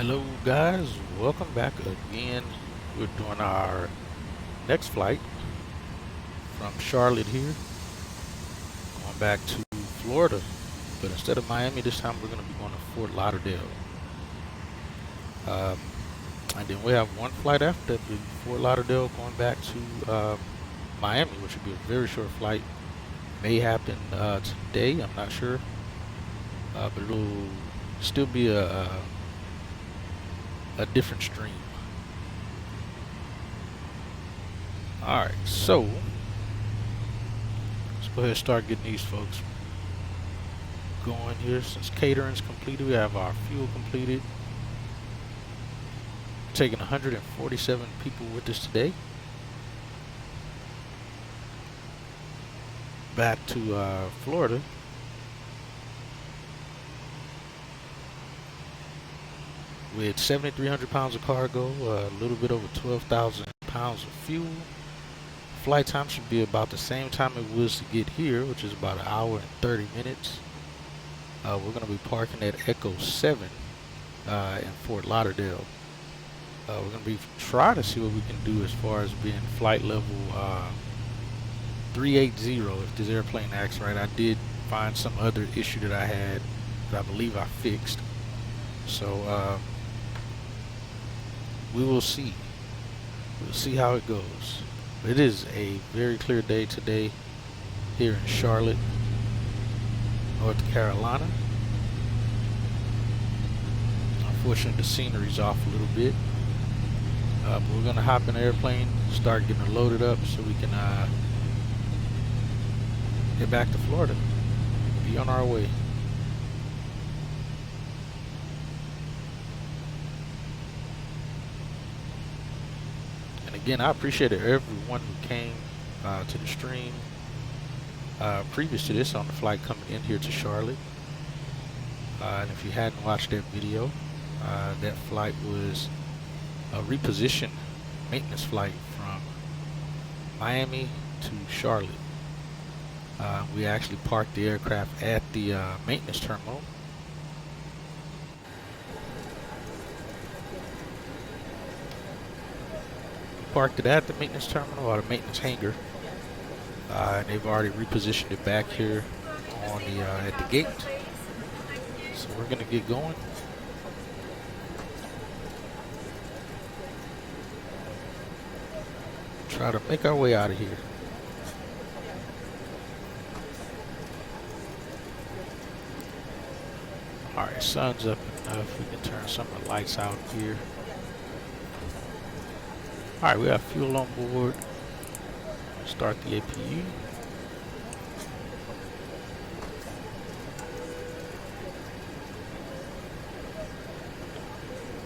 Hello guys, welcome back again. We're doing our next flight from Charlotte here, going back to Florida, but instead of Miami this time we're going to be going to Fort Lauderdale. And then we have one flight after that, Fort Lauderdale going back to Miami, which would be a very short flight. May happen today, I'm not sure, but it'll still be a different stream. Alright, so let's go ahead and start getting these folks going here. Since catering's completed, we have our fuel completed. We're taking 147 people with us today. Back to Florida. With 7,300 pounds of cargo, a little bit over 12,000 pounds of fuel. Flight time should be about the same time it was to get here, which is about an hour and 30 minutes. We're going to be parking at Echo 7 in Fort Lauderdale. We're going to be trying to see what we can do as far as being flight level 380 if this airplane acts right. I did find some other issue that I had that I believe I fixed. So we will see. We'll see how it goes. It is a very clear day today here in Charlotte, North Carolina. Unfortunately, the scenery's off a little bit. But we're going to hop in the airplane, start getting it loaded up so we can get back to Florida. Be on our way. Again, I appreciate everyone who came to the stream previous to this on the flight coming in here to Charlotte. And if you hadn't watched that video, that flight was a reposition maintenance flight from Miami to Charlotte. We actually parked the aircraft at the maintenance terminal. Parked it at the maintenance terminal or the maintenance hangar, and they've already repositioned it back here on the at the gate. So we're gonna get going. Try to make our way out of here. All right, sun's up enough. We can turn some of the lights out here. Alright, we have fuel on board. Start the APU.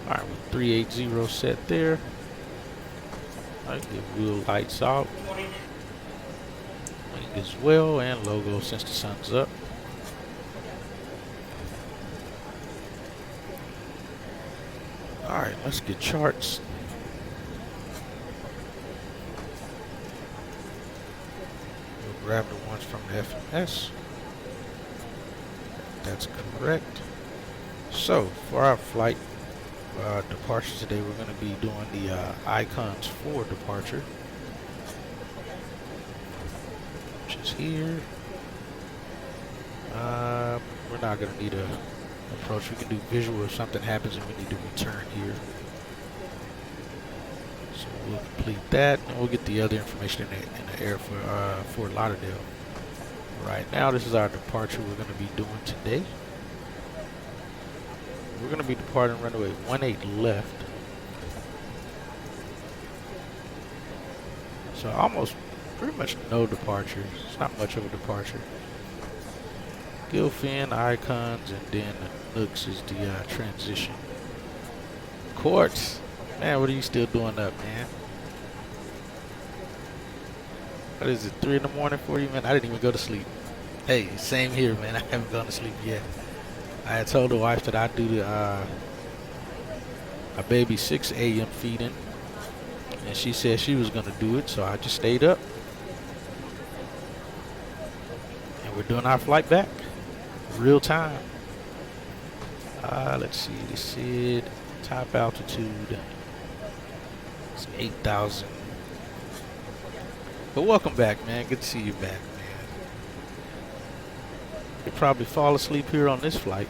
Alright, with 380 set there. Alright, get wheel lights out. Wing as well, and logo since the sun's up. Alright, let's get charts. Grab the ones from the FMS. That's correct. So for our flight departure today, we're going to be doing the icons for departure, which is here. We're not going to need a approach. We can do visual if something happens and we need to return here. So we'll complete that, and we'll get the other information in the air for Fort Lauderdale. Right now, this is our departure we're going to be doing today. We're going to be departing runway 18 left. So almost pretty much no departure. It's not much of a departure. Gilfin, icons, and then Nooks is the transition. Quartz. Man, what are you still doing up, man? What is it, 3 in the morning for you, man? I didn't even go to sleep. Hey, same here, man. I haven't gone to sleep yet. I had told the wife that I'd do the a baby 6 a.m. feeding, and she said she was going to do it, so I just stayed up. And we're doing our flight back. Real time. Let's see, they said Top altitude is 8,000. But welcome back, man. Good to see you back, man. You'll probably fall asleep here on this flight.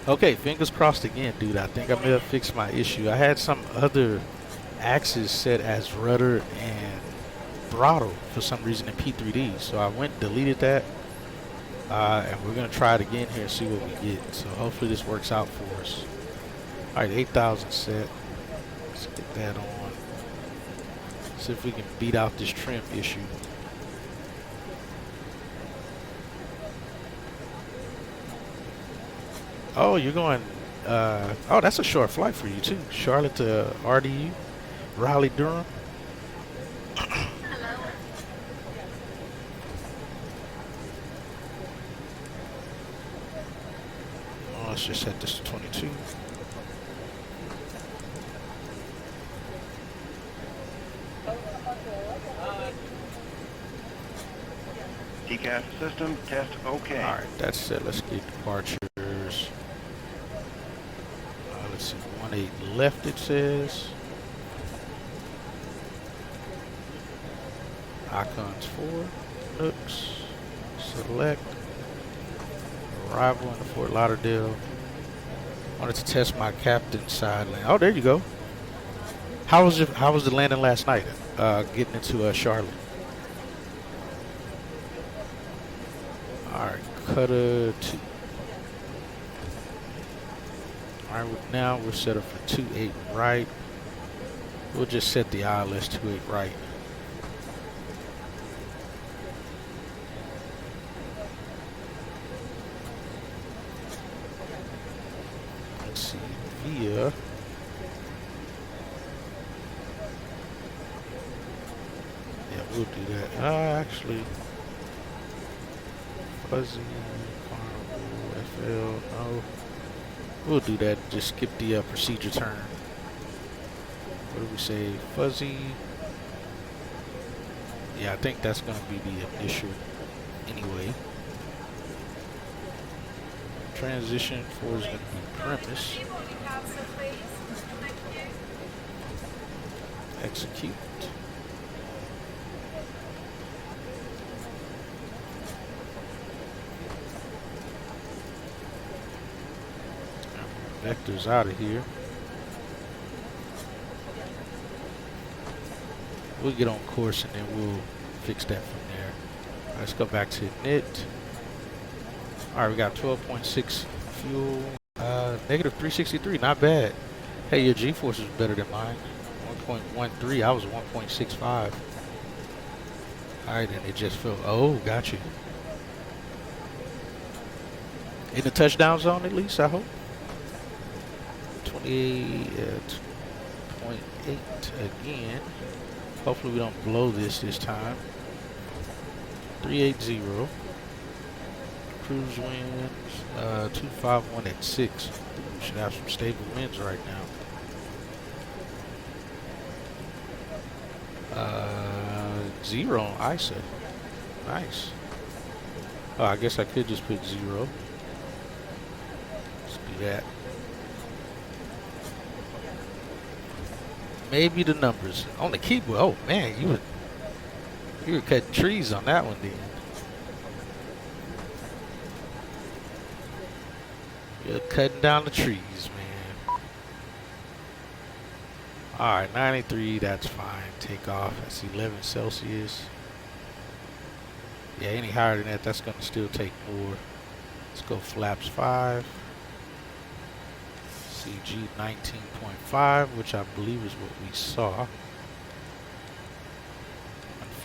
Okay, fingers crossed again, dude. I think I may have fixed my issue. I had some other axis set as rudder and throttle for some reason in P3D. So I went and deleted that. And we're going to try it again here and see what we get. So hopefully this works out for us. All right, 8,000 set. Let's get that on. See if we can beat out this trim issue. Oh, you're going, oh, that's a short flight for you too. Charlotte to RDU, Raleigh, Durham. Oh, let's just set this to 22. TCAS system test okay. All right, that's it. Let's get departures. Let's see, 18 left it says. Icons 4, Nooks, select, arrival in Fort Lauderdale. Wanted to test my captain's side lane. Oh, there you go. How was the landing last night? Getting into Charlotte. All right, cutter 2. All right, now we're set up for 28 right. We'll just set the ILS 28 right. Let's see, via. Yeah, we'll do that. Actually, fuzzy, carnival, FL, no. We'll do that. Just skip the procedure turn. What do we say? Fuzzy. Yeah, I think that's going to be the initial anyway. Transition 4 is going to be premise. Execute. Vector's out of here. We'll get on course and then we'll fix that from there. Let's go back to init. All right, we got 12.6 fuel, negative 363, not bad. Hey, your G-force is better than mine. 1.13, I was 1.65. All right, and it just fell. Oh, got you. In the touchdown zone at least, I hope. 28.8 again. Hopefully we don't blow this time. 380. Cruise winds 251 at 6. We should have some stable winds right now. 0 on ISA. Nice. Oh, I guess I could just put 0. Let's do that. Maybe the numbers on the keyboard. Oh man, you were cutting trees on that one, then. You're cutting down the trees, man. All right, 93. That's fine. Take off. That's 11 Celsius. Yeah, any higher than that, that's gonna still take more. Let's go flaps 5. CG 19.5, which I believe is what we saw.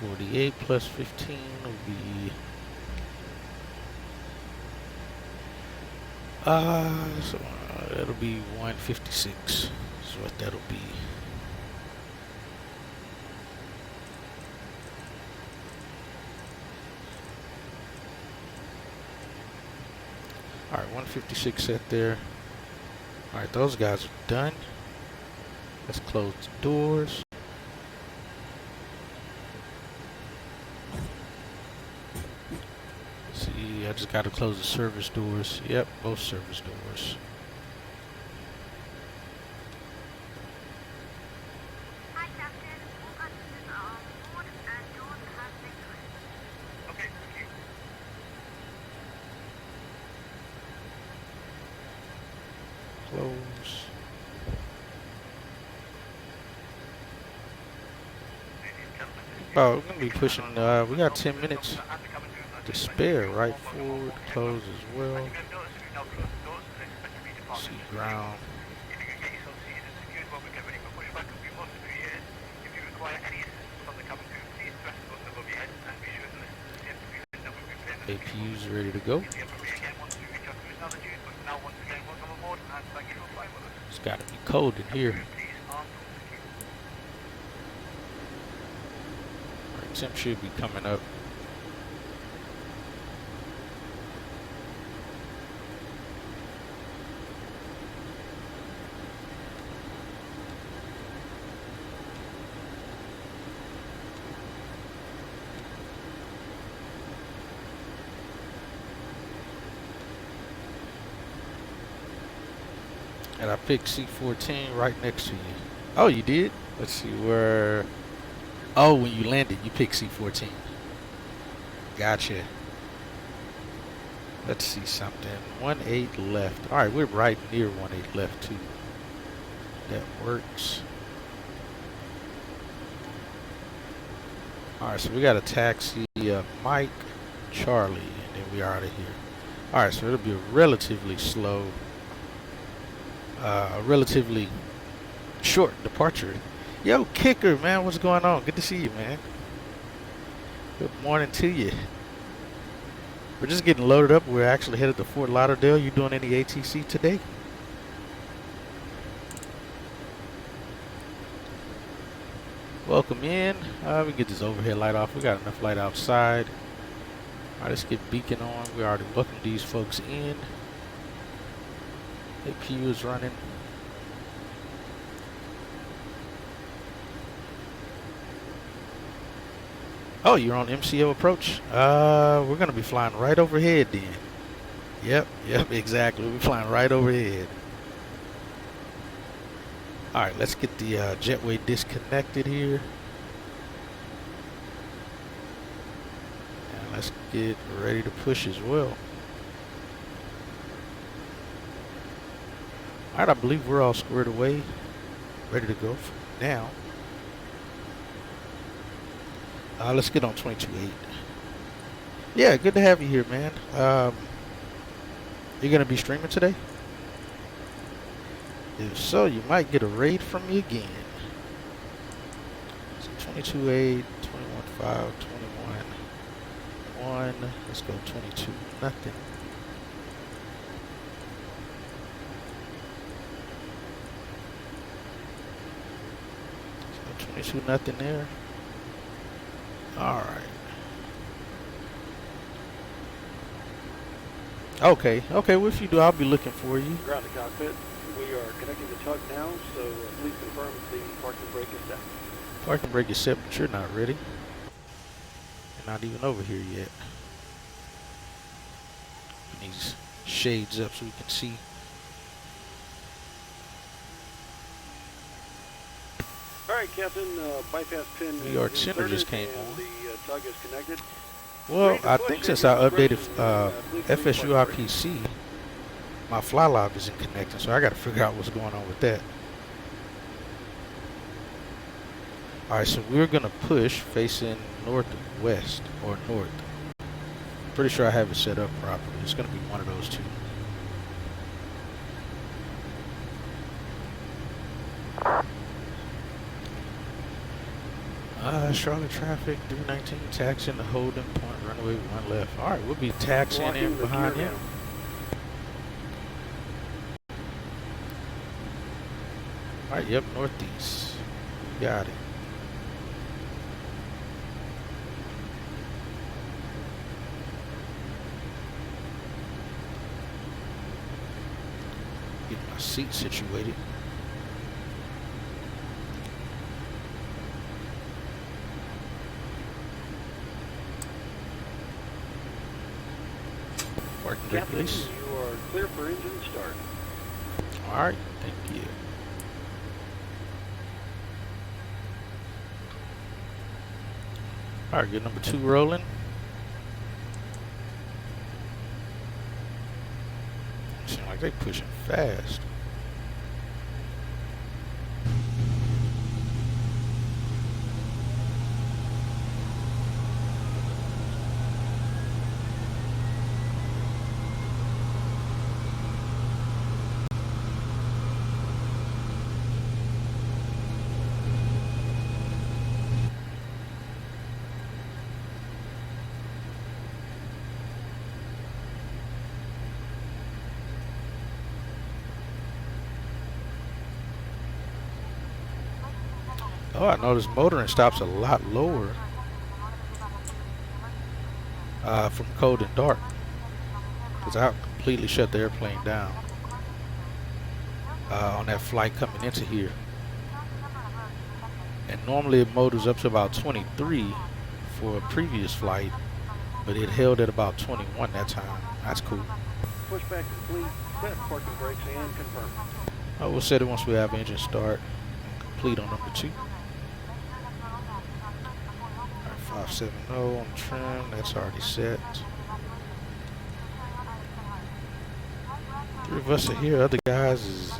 148 plus 15 will be so that'll be 156 is what that'll be. All right, 156 set there. All right, those guys are done. Let's close the doors. See, Yeah, I just got to close the service doors. Yep, both service doors. Hi, Captain. All passengers are on board and doors have been closed. Okay, thank you. Close. Oh, we're going to be pushing, we got 10 minutes to spare. Right forward, close as well. See ground. APU's ready to go. It's got to be cold in here. Right, temp should be coming up. And I picked C14 right next to you. Oh, you did? Let's see where. Oh, when you landed, you picked C14. Gotcha. Let's see something. 1-8 left. All right, we're right near 1-8 left too. That works. All right, so we got a taxi, Mike, Charlie, and then we are out of here. All right, so it'll be a relatively slow. Relatively short departure. Yo, Kicker, man, what's going on? Good to see you, man. Good morning to you. We're just getting loaded up. We're actually headed to Fort Lauderdale. You doing any ATC today? Welcome in. We get this overhead light off. We got enough light outside. All right, let's get beacon on. We already welcomed these folks in. APU is running. Oh, you're on MCO approach? We're going to be flying right overhead then. Yep, exactly. We're flying right overhead. All right, let's get the jetway disconnected here. And let's get ready to push as well. All right, I believe we're all squared away, ready to go for now. Let's get on 22.8. Yeah, good to have you here, man. You're going to be streaming today? If so, you might get a raid from me again. So 22.8, 21.5, 21.1. Let's go 22 nothing. So 22 nothing there. All right. Okay. Well, if you do, I'll be looking for you. Ground to cockpit. We are connecting the tug now, so please confirm the parking brake is set. Parking brake is set, but you're not ready. You're not even over here yet. Put these shades up so we can see. All right, Captain. Bypass pin. New York Center just came on. The tug is connected. Well, I think since I updated FSU IPC, my fly log isn't connecting, so I got to figure out what's going on with that. All right, so we're gonna push facing northwest or north. Pretty sure I have it set up properly. It's gonna be one of those two. Charlotte traffic 319 taxiing the holding point runway 1 left. All right, we'll be taxiing in behind him. All right, yep, northeast. Got it. Get my seat situated. Parking brake Captain, release. you are clear for engine start. All right, thank you. All right, get number 2 rolling. Seems like they pushing fast. Oh, I noticed motoring stops a lot lower from cold and dark, because I completely shut the airplane down on that flight coming into here. And normally it motors up to about 23 for a previous flight, but it held at about 21 that time. That's cool. Pushback complete. Set parking brakes and confirm. Oh, we'll set it once we have engine start and complete on number 2. Alright, 570 on trim, that's already set. 3 of us are here, other guys is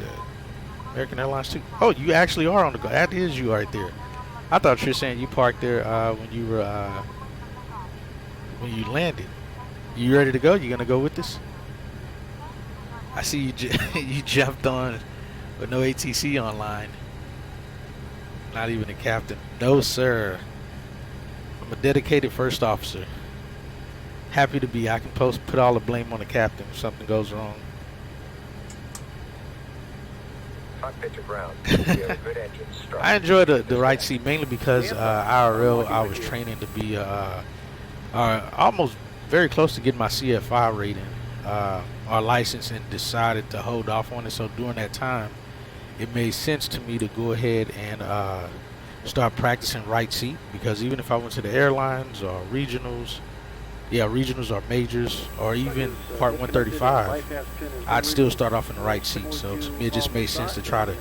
American Airlines too. Oh, you actually are on the go. That is you right there. I thought you were saying you parked there when you were when you landed. You ready to go? You gonna go with us? I see you you jumped on with no ATC online. Not even a captain. No, sir. I'm a dedicated first officer. Happy to be. I can put all the blame on the captain if something goes wrong. Cockpit to ground. We have a good engine start. I enjoy the right seat mainly because IRL I was training to be almost very close to getting my CFI rating or license, and decided to hold off on it. So during that time, it made sense to me to go ahead and start practicing right seat, because even if I went to the airlines or regionals, regionals or majors or even Part 135, I'd still start off in the right seat. So to me, it just made sense to try to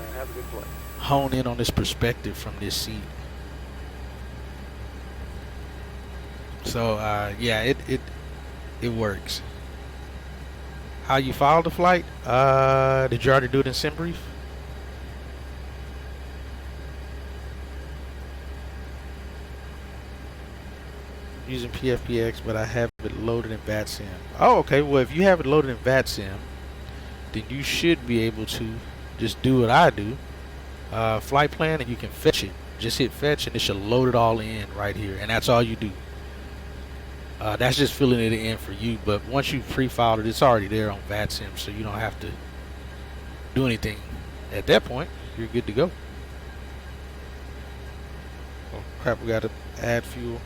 hone in on this perspective from this seat. So yeah, it works. How you filed the flight? Did you already do it in SimBrief? Using PFPX, but I have it loaded in VATSIM. Oh, okay. Well, if you have it loaded in VATSIM, then you should be able to just do what I do. Flight plan, and you can fetch it. Just hit fetch, and it should load it all in right here, and that's all you do. That's just filling it in for you. But once you pre-filed it, it's already there on VATSIM, so you don't have to do anything. At that point, you're good to go. Oh crap! We got to add fuel.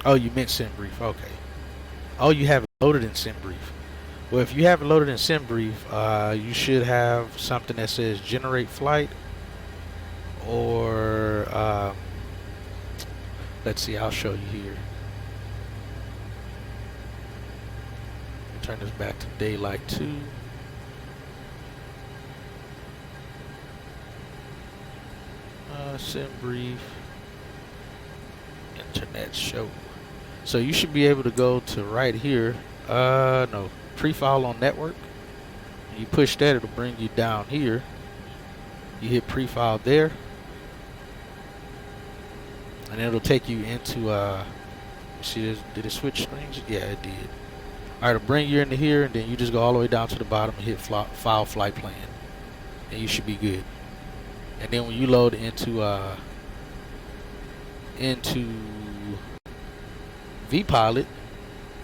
Oh, you meant SimBrief. Okay. Oh, you have it loaded in SimBrief. Well, if you have it loaded in SimBrief, you should have something that says generate flight, or let's see, I'll show you here. Turn this back to daylight 2. SimBrief internet show. So you should be able to go to right here. No, pre-file on network. You push that, it'll bring you down here. You hit pre-file there, and it'll take you into see this, did it switch screens? Yeah, it did. Alright, it'll bring you into here, and then you just go all the way down to the bottom and hit file flight plan, and you should be good. And then when you load into vPilot,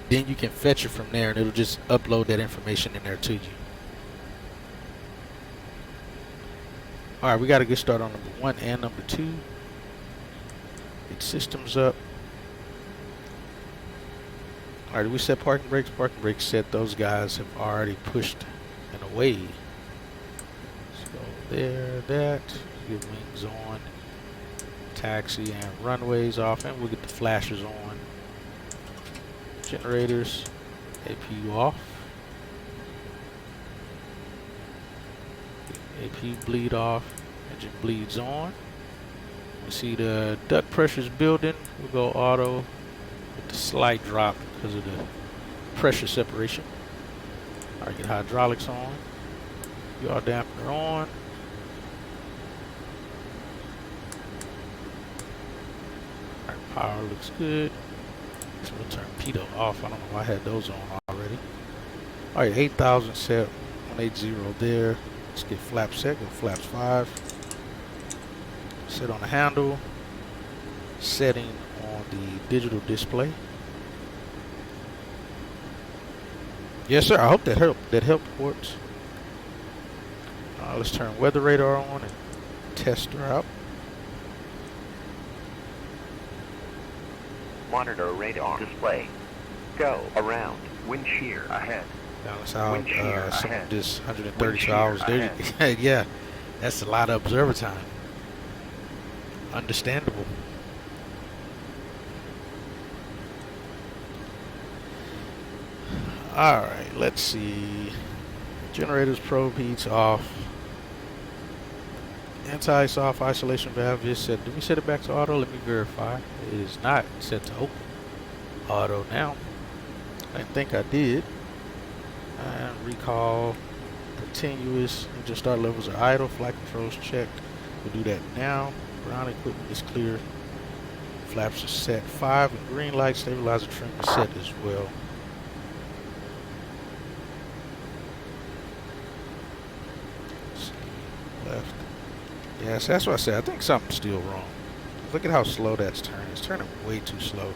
then you can fetch it from there, and it'll just upload that information in there to you. Alright, we got to get started on number 1 and number 2. Get systems up. Alright, we set parking brakes. Parking brakes set. Those guys have already pushed and away. Let's go there, that. Get wings on. taxi and runways off, and we'll get the flashers on. Generators, APU off. APU bleed off, engine bleeds on. We see the duct pressure's building. We'll go auto with the slight drop because of the pressure separation. Alright, get hydraulics on. Yaw dampener on. Alright, power looks good. So we'll turn pitot off. I don't know why I had those on already. Alright, 8,000 set, 180 there. Let's get flaps set, go flaps 5. Set on the handle. Setting on the digital display. Yes, sir. I hope that helped. That helped, Quartz. Let's turn weather radar on and test her out. Monitor radar display. Go around. Wind shear ahead. Balance out Wind shear some ahead. of this Wind 132 shear hours. There ahead. you, yeah, that's a lot of observer time. Understandable. Alright, let's see. Generators probe heats off. Anti-ice off. Isolation valve is set. Did we set it back to auto? Let me verify. It is not set to open. Auto now. I think I did. And recall. Continuous. Engine start levels are idle. Flight controls checked. We'll do that now. Ground equipment is clear. Flaps are set. 5 and green light. Stabilizer trim is set as well. Left. Yes, that's what I said. I think something's still wrong. Look at how slow that's turning. It's turning way too slow.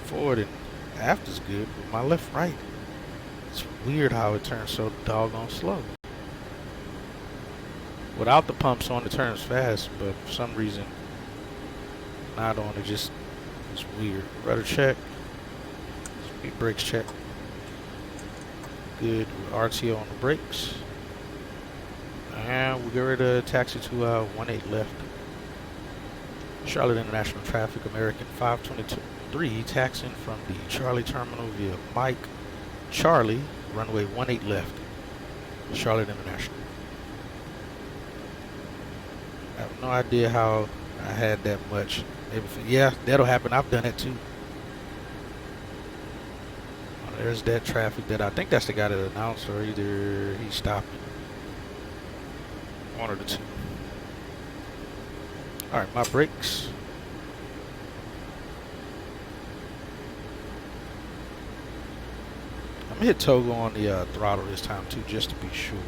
Forward and after's good, but my left right. It's weird how it turns so doggone slow. Without the pumps on, it turns fast, but for some reason, not on, it just is weird. Rudder check. Speed brakes check. Good. RTO on the brakes. And we get ready to taxi to 18 left. Charlotte International Traffic, American 523, taxiing from the Charlie Terminal via Mike Charlie, runway 18 left. Charlotte International. I have no idea how I had that much. Maybe yeah, that'll happen. I've done it too. Oh, there's that traffic that I think that's the guy that announced, or either he stopped. One or the two. Alright, my brakes. I'm gonna hit toggle on the throttle this time too, just to be sure.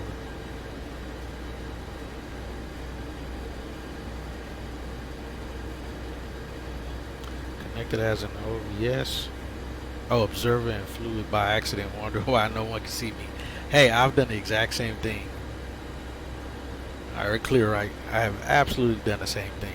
Connected as an OVS. Oh, observer and fluid by accident. Wonder why no one can see me. Hey, I've done the exact same thing. Alright, clear right. I have absolutely done the same thing.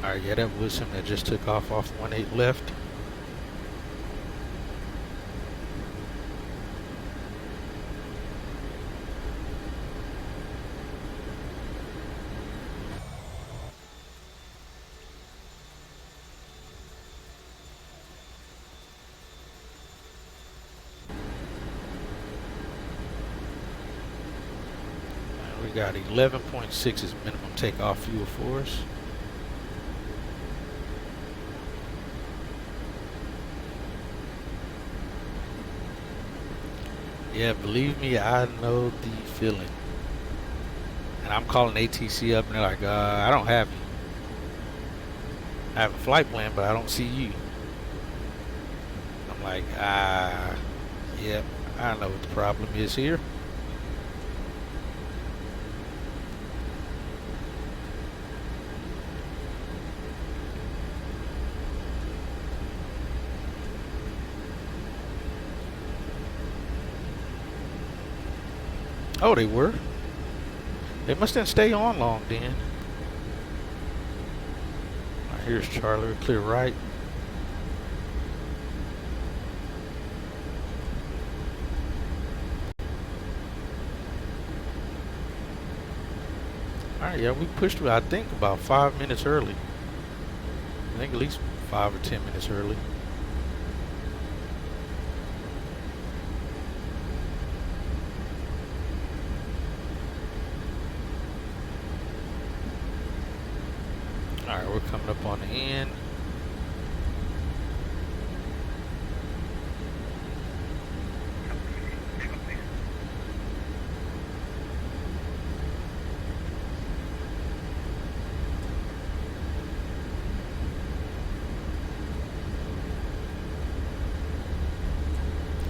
Alright, yeah, that was him that just took off 18 left. We got 11.6 is minimum takeoff fuel for us. Yeah, believe me, I know the feeling. And I'm calling ATC up and they're like, I don't have you. I have a flight plan, but I don't see you. I'm like, yep, I know what the problem is here. Oh, they were? They must didn't stay on long then. Here's Charlie, clear right. Alright, yeah, we pushed, I think, about 5 minutes early. I think at least 5 or 10 minutes early. Alright, we're coming up on the end.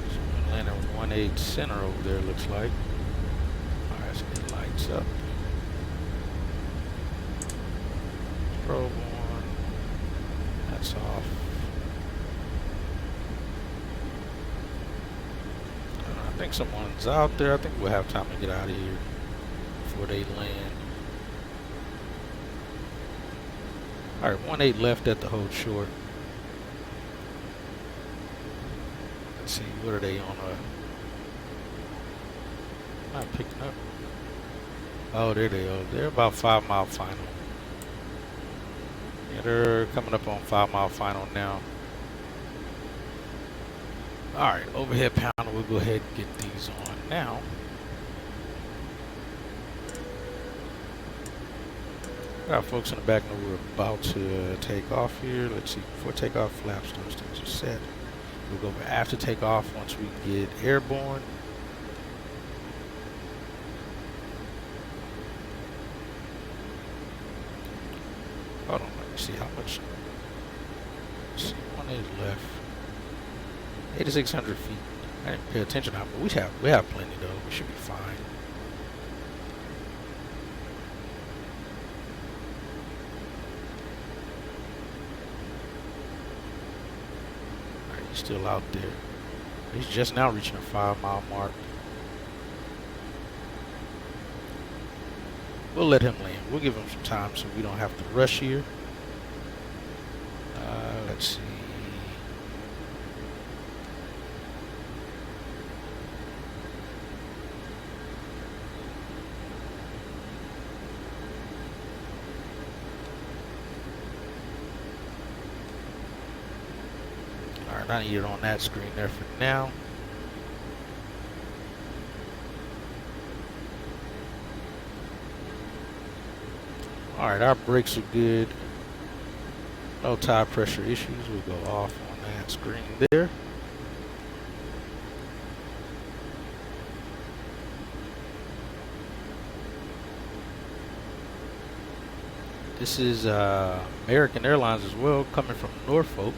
So we're landing 1-8 center over there, looks like. Alright, let's get the lights up. Probe on. That's off. I think someone's out there. I think we'll have time to get out of here before they land. Alright, 1-8 left at the hold short. Let's see, what are they on? Not picking up. Oh, there they are. They're about 5 mile final. Yeah, they're coming up on 5 mile final now. Alright, overhead panel, we'll go ahead and get these on now. Got folks in the back know we're about to take off here. Let's see, before takeoff, flaps, those things are set. We'll go over after takeoff once we get airborne. Hold on, let me see how much. Let's see, 1-8 left. 8,600 feet. I didn't pay attention how, but we have plenty though. We should be fine. Alright, he's still out there. He's just now reaching a 5 mile mark. We'll let him land. We'll give him some time so we don't have to rush here. Let's see. Alright, I need it on that screen there for now. Alright, our brakes are good. No tire pressure issues. We'll go off on that screen there. This is American Airlines as well, coming from Norfolk.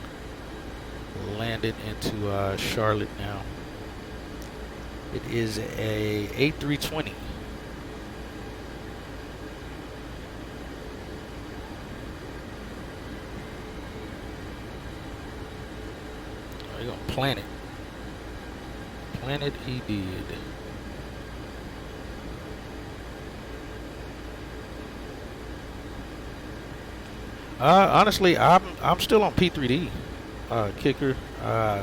Landed into Charlotte now. It is a A320. Oh, you're gonna plant it. Plant it, he did. Honestly, I'm still on P3D. Kicker,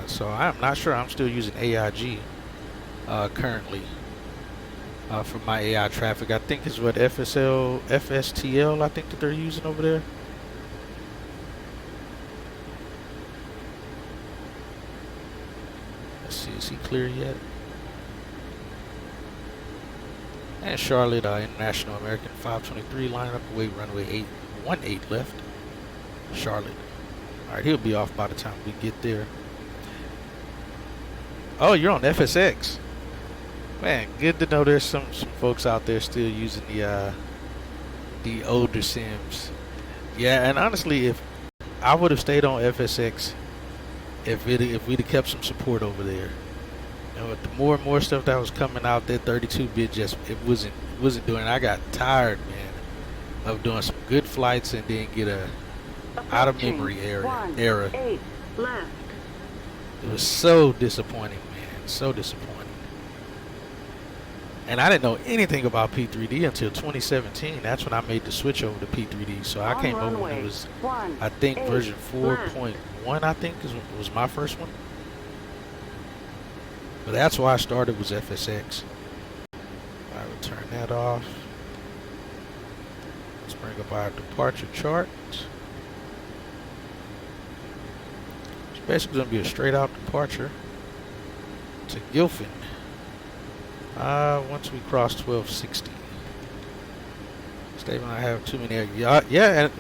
so I'm not sure. I'm still using AIG currently for my AI traffic. I think is what FSTL I think that they're using over there. Let's see, is he clear yet? And Charlotte International American 523 lining up away runway 18 left. Charlotte. Alright, he'll be off by the time we get there. Oh, you're on FSX. Man, good to know there's some folks out there still using the older sims. Yeah, and honestly, if I would have stayed on FSX if we'd have kept some support over there. You know, with the more and more stuff that was coming out, that 32-bit just it wasn't doing. I got tired, man, of doing some good flights and then get a out of memory error. 8 left. It was so disappointing, man. So disappointing. And I didn't know anything about P3D until 2017. That's when I made the switch over to P3D. So I came over when it was, I think, version 4.1, I think, was my first one. But that's why I started was FSX. I will turn that off. Let's bring up our departure chart. It's basically going to be a straight out departure to Gilfin. Once we cross 1260. Stephen, I have too many. Yeah,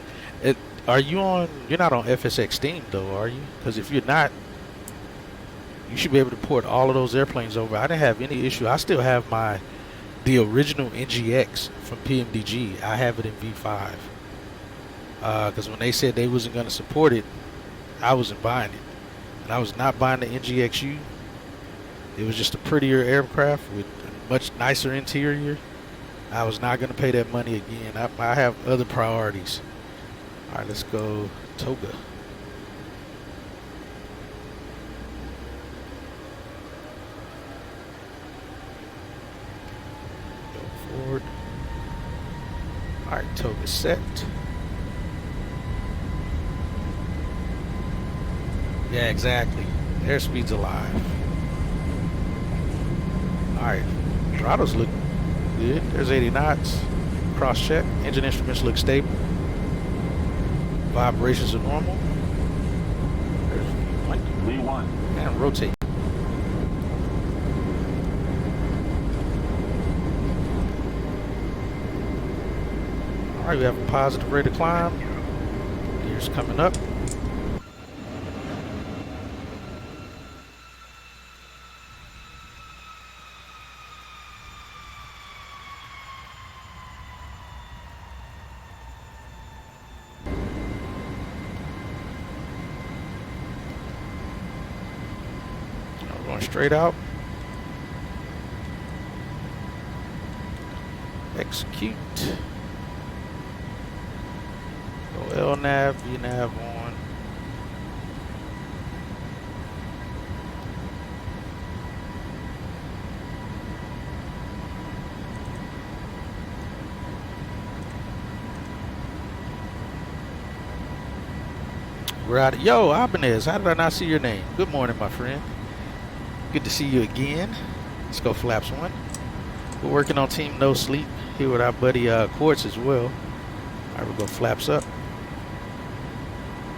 and are you on? You're not on FSX Steam though, are you? Because if you're not, you should be able to port all of those airplanes over. I didn't have any issue. I still have the original NGX from PMDG. I have it in V5. Because when they said they wasn't going to support it, I wasn't buying it, and I was not buying the NGXU. It was just a prettier aircraft with a much nicer interior. I was not going to pay that money again. I have other priorities. All right, let's go Toga. Go forward. All right, Toga set. Yeah, exactly. Airspeed's alive. Alright, throttles look good. There's 80 knots. Cross check. Engine instruments look stable. Vibrations are normal. There's V1. and rotate. Alright, we have a positive rate of climb. Gears coming up. Going straight out. Execute. Go LNAV, VNAV on. We're out. Yo, Ibanez, how did I not see your name? Good morning, my friend. Good to see you again. Let's go flaps 1. We're working on Team No Sleep here with our buddy Quartz as well. All right, we'll go flaps up.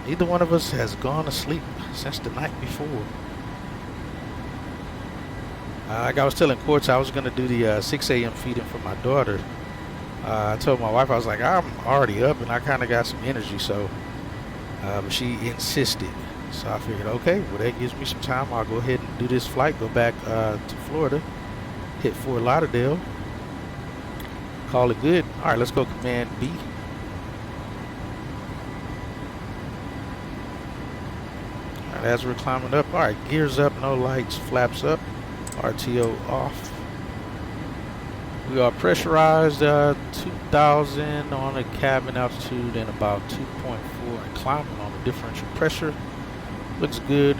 Neither one of us has gone to sleep since the night before. Like I was telling Quartz, I was going to do the 6 a.m. feeding for my daughter. I told my wife, I was like, I'm already up and I kind of got some energy, so but she insisted. So I figured, okay, well that gives me some time. I'll go ahead and do this flight, go back to Florida, hit Fort Lauderdale, call it good. All right, let's go Command B. All right, as we're climbing up, all right, gears up, no lights, flaps up, RTO off. We are pressurized 2,000 on a cabin altitude and about 2.4 and climbing on a differential pressure. Looks good.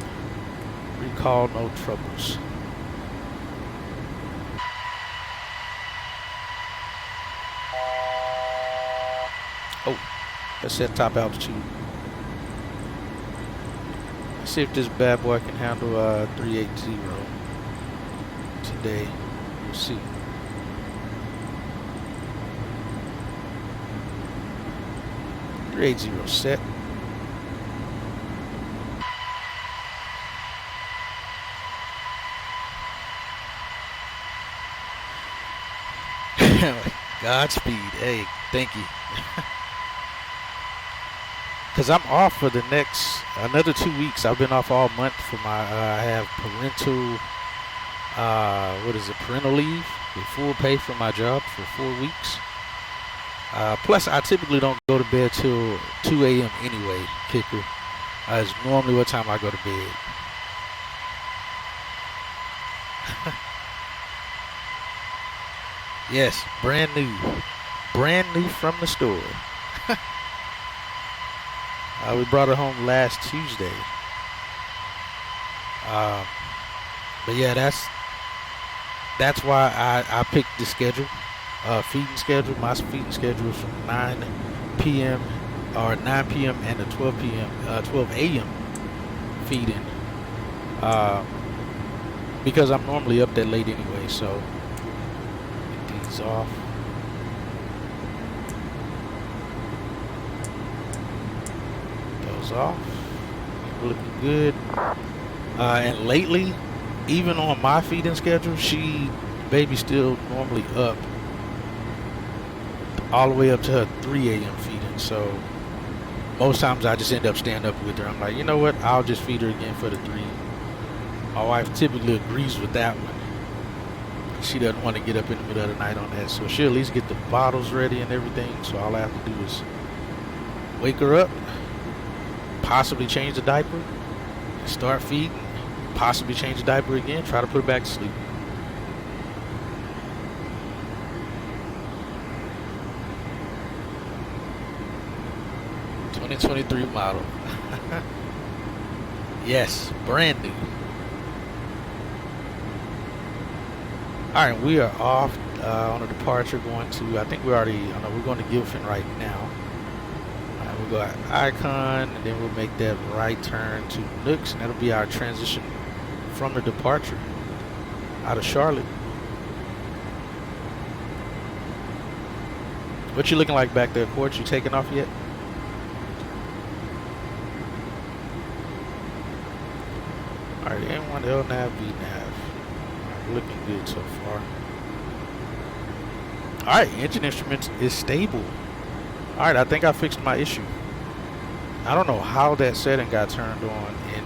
Recall, no troubles. Oh, let's set top altitude. Let's see if this bad boy can handle 380 today. We'll see. .380 set. Godspeed. Hey, thank you. Because I'm off for the next another 2 weeks. I've been off all month for my I have parental parental leave with full pay from my job for 4 weeks. Plus I typically don't go to bed till 2 a.m. anyway, kicker. Is normally what time I go to bed. Yes, brand new from the store. We brought it home last Tuesday. But yeah, that's why I picked the schedule, feeding schedule. My feeding schedule is from 9 p.m. or 9 p.m. and to 12 p.m. 12 a.m. feeding, because I'm normally up that late anyway. So get these off. Those off. Looking good. And lately, even on my feeding schedule, baby's still normally up all the way up to her 3 a.m. feeding. So most times I just end up staying up with her. I'm like, you know what? I'll just feed her again for the 3. My wife typically agrees with that one. She doesn't want to get up in the middle of the night on that. So she'll at least get the bottles ready and everything. So all I have to do is wake her up, possibly change the diaper, start feeding, possibly change the diaper again, try to put her back to sleep. '23 model. Yes, brand new. All right, we are off on a departure going to, I think we're going to Gilfin right now. We'll go at Icon, and then we'll make that right turn to Nooks, and that'll be our transition from the departure out of Charlotte. What you looking like back there, Court? You taking off yet? All right, N1 LNAV, VNAV. Looking good so far. All right, engine instruments is stable. All right, I think I fixed my issue. I don't know how that setting got turned on, and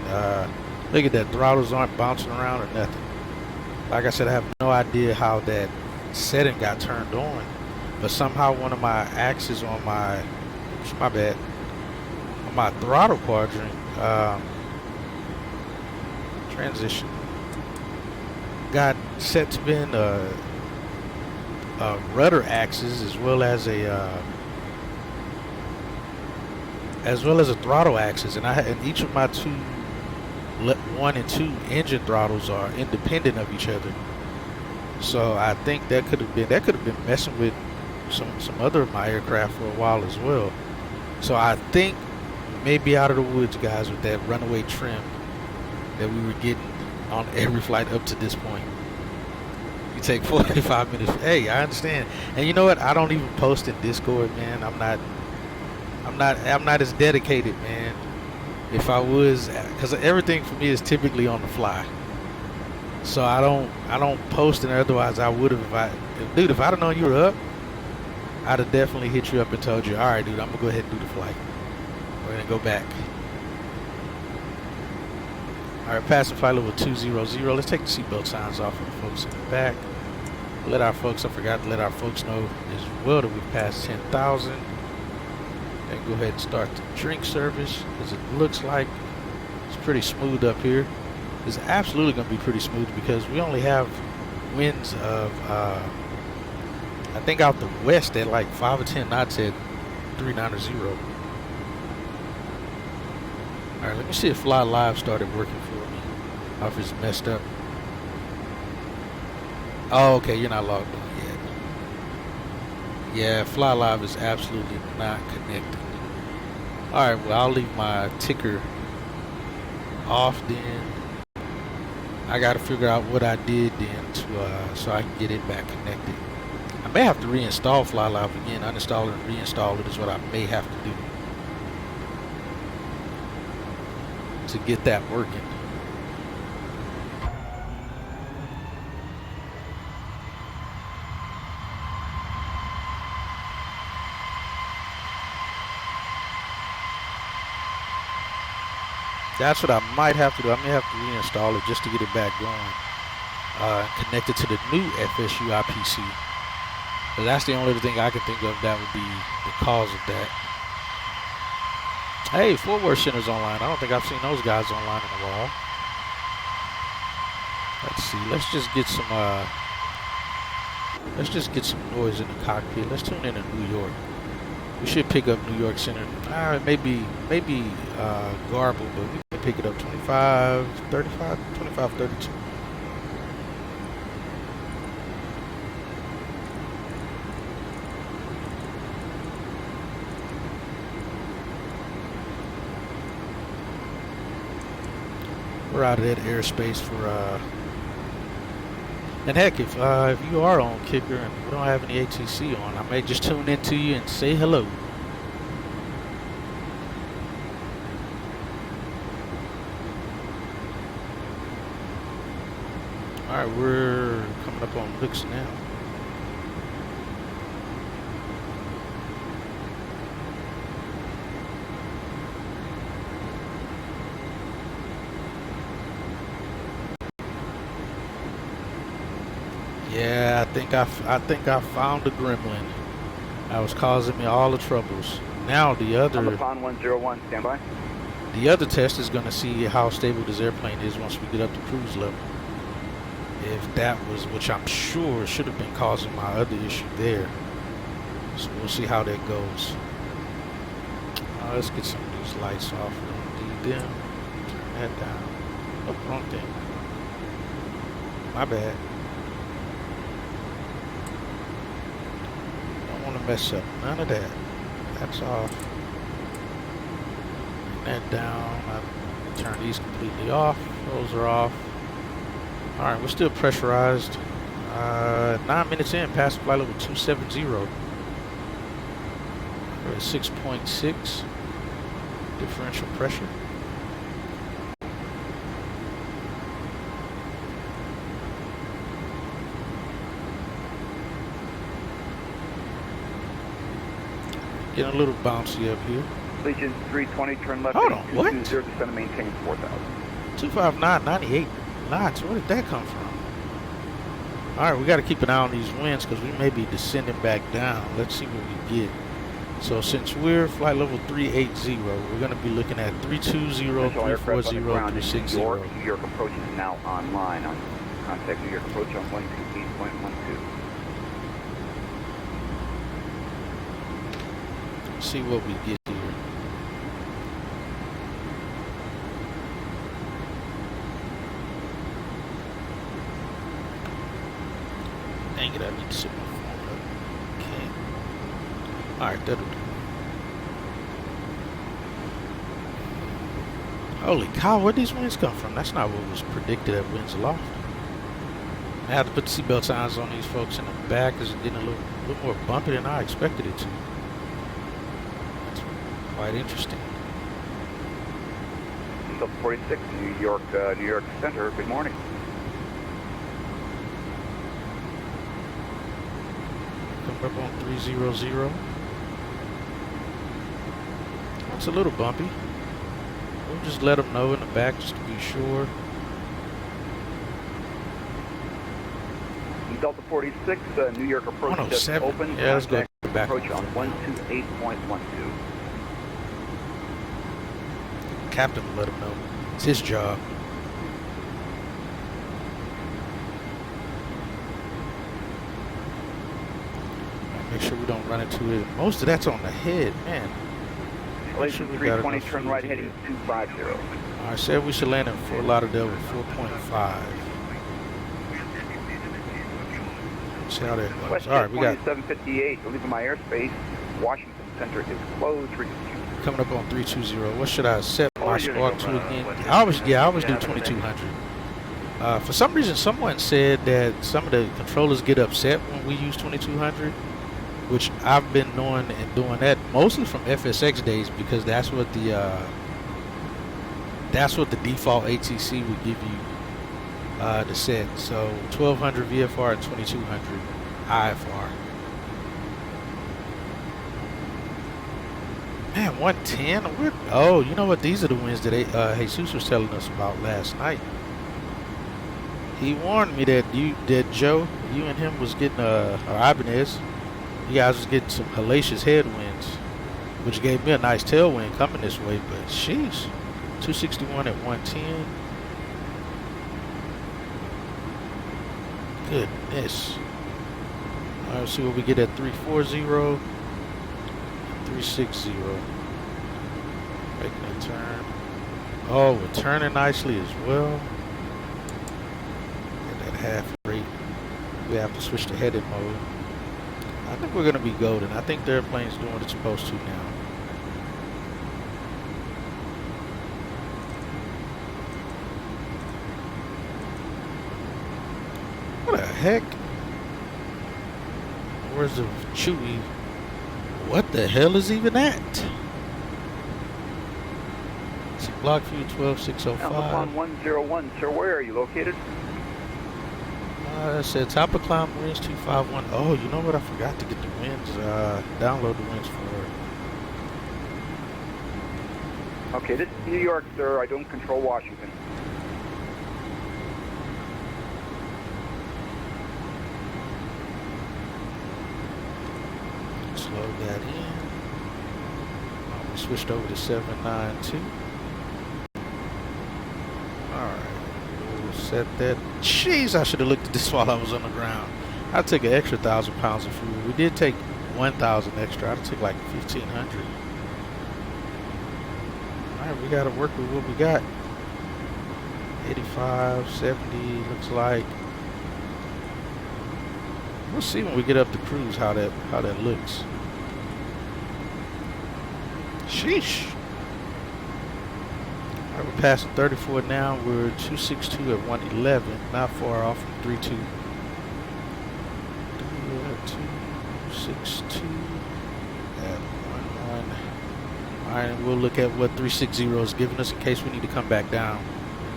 look at that, throttles aren't bouncing around or nothing. Like I said, I have no idea how that setting got turned on, but somehow one of my axes on my, on my throttle quadrant, transition, got set to been a rudder axis as well as a throttle axis, and each of my 1 and 2 engine throttles are independent of each other. So I think that could have been messing with some other of my aircraft for a while as well. So I think maybe out of the woods, guys, with that runaway trim that we were getting on every flight up to this point. You take 45 minutes. Hey, I understand. And you know what? I don't even post in Discord, man. I'm not as dedicated, man. If I was, because everything for me is typically on the fly. So I don't post, and otherwise I would have. If I'd have known you were up, I'd have definitely hit you up and told you, all right, dude, I'm gonna go ahead and do the flight. We're gonna go back. All right, passing flight level 200. Let's take the seatbelt signs off for the folks in the back. I forgot to let our folks know as well that we've passed 10,000. And go ahead and start the drink service, because it looks like it's pretty smooth up here. It's absolutely going to be pretty smooth because we only have winds of, I think out the west at like 5 or 10 knots at 390. All right, let me see if Fly Live started working for me. Or if it's messed up. Oh, okay, you're not logged on yet. Yeah, Fly Live is absolutely not connected. All right, well, I'll leave my ticker off then. I got to figure out what I did then to so I can get it back connected. I may have to reinstall Fly Live again. Uninstall it and reinstall it is what I may have to do to get that working. That's what I might have to do. I may have to reinstall it just to get it back going. Connected to the new FSU IPC. But that's the only thing I can think of that would be the cause of that. Hey, Fort Worth Center's online. I don't think I've seen those guys online in a while. Let's see. Let's just get some noise in the cockpit. Let's tune in to New York. We should pick up New York Center. Maybe garble, but we can pick it up 25, 32. we're out of that airspace for and heck, if you are on kicker and we don't have any ATC on, I may just tune into you and say hello. All right, we're coming up on Licks now. Yeah, I think I found the gremlin that was causing me all the troubles. Now the other 101, stand by. the other test is going to see how stable this airplane is once we get up to cruise level. If that was, which I'm sure should have been causing my other issue there. So we'll see how that goes. Let's get some of these lights off. We don't need them. Turn that down. Oh, wrong thing. My bad. Don't want to mess up none of that. That's off. Turn that down. I turn these completely off. Those are off. Alright, we're still pressurized. 9 minutes in, past flight level 270. We're at 6.6 differential pressure. Getting a little bouncy up here. Legion 320, turn left. Hold on, what? 220, descend and maintain 4,000. 259.98 knots. Where did that come from? All right, we got to keep an eye on these winds because we may be descending back down. Let's see what we get. So since we're flight level 380, we're going to be looking at 320, 340, 360. New York approach is now online. On contact New York approach on 128.12. See what we get here. Dang it, I need to set my phone up. Okay. Alright, that'll do. Holy cow, where'd these winds come from? That's not what was predicted at winds aloft. I have to put the seatbelt signs on these folks in the back because it's getting a little more bumpy than I expected it to. That's quite interesting. Delta 46, New York Center. Good morning. Coming up on 300. It's a little bumpy. We'll just let them know in the back just to be sure. Delta 46, New York approach just 107. open. Yeah, let's go back. Approach on 128.12. Captain will let him know. It's his job. Make sure we don't run into it. Most of that's on the head, man. Legion 320, turn right heading 250. I said we should land in Fort Lauderdale with 4.5. See how that goes. West All right, we got 758. Leaving my airspace. Washington Center is closed. coming up on 320. What should I set my squawk to again? I always do 2200. For some reason, someone said that some of the controllers get upset when we use 2200, which I've been knowing and doing that mostly from FSX days because that's what the default ATC would give you to set. So 1200 VFR and 2200 IFR. Man, 110. Oh, you know what? These are the winds that Jesus was telling us about last night. He warned me that Joe, you and him was getting or Ibanez, you guys was getting some hellacious headwinds, which gave me a nice tailwind coming this way. But sheesh, 261 at 110. Goodness. All right, let's see what we get at 340, 360. Making a turn. Oh, we're turning nicely as well. At that half rate, we have to switch to headed mode. I think we're going to be golden. I think the airplane's doing what it's supposed to now. heck? Where's the Chewy? What the hell is even that? See, block view 12605. Alpha 101, sir, where are you located? It said top of climb winds 251. Oh, you know what? I forgot to get the winds. Download the winds for. Okay, this is New York, sir. I don't control Washington. Slow that in. We switched over to 792. Alright. We'll set that. Jeez, I should have looked at this while I was on the ground. I took an extra 1,000 pounds of fuel. We did take 1,000 extra. I took like 1,500. Alright, we got to work with what we got. 85, 70, looks like. We'll see when we get up to cruise how that looks. Sheesh. Alright, we're passing 34 now. We're 262 at 111. Not far off from 32. 262 at 11. Alright, and we'll look at what 360 is giving us in case we need to come back down.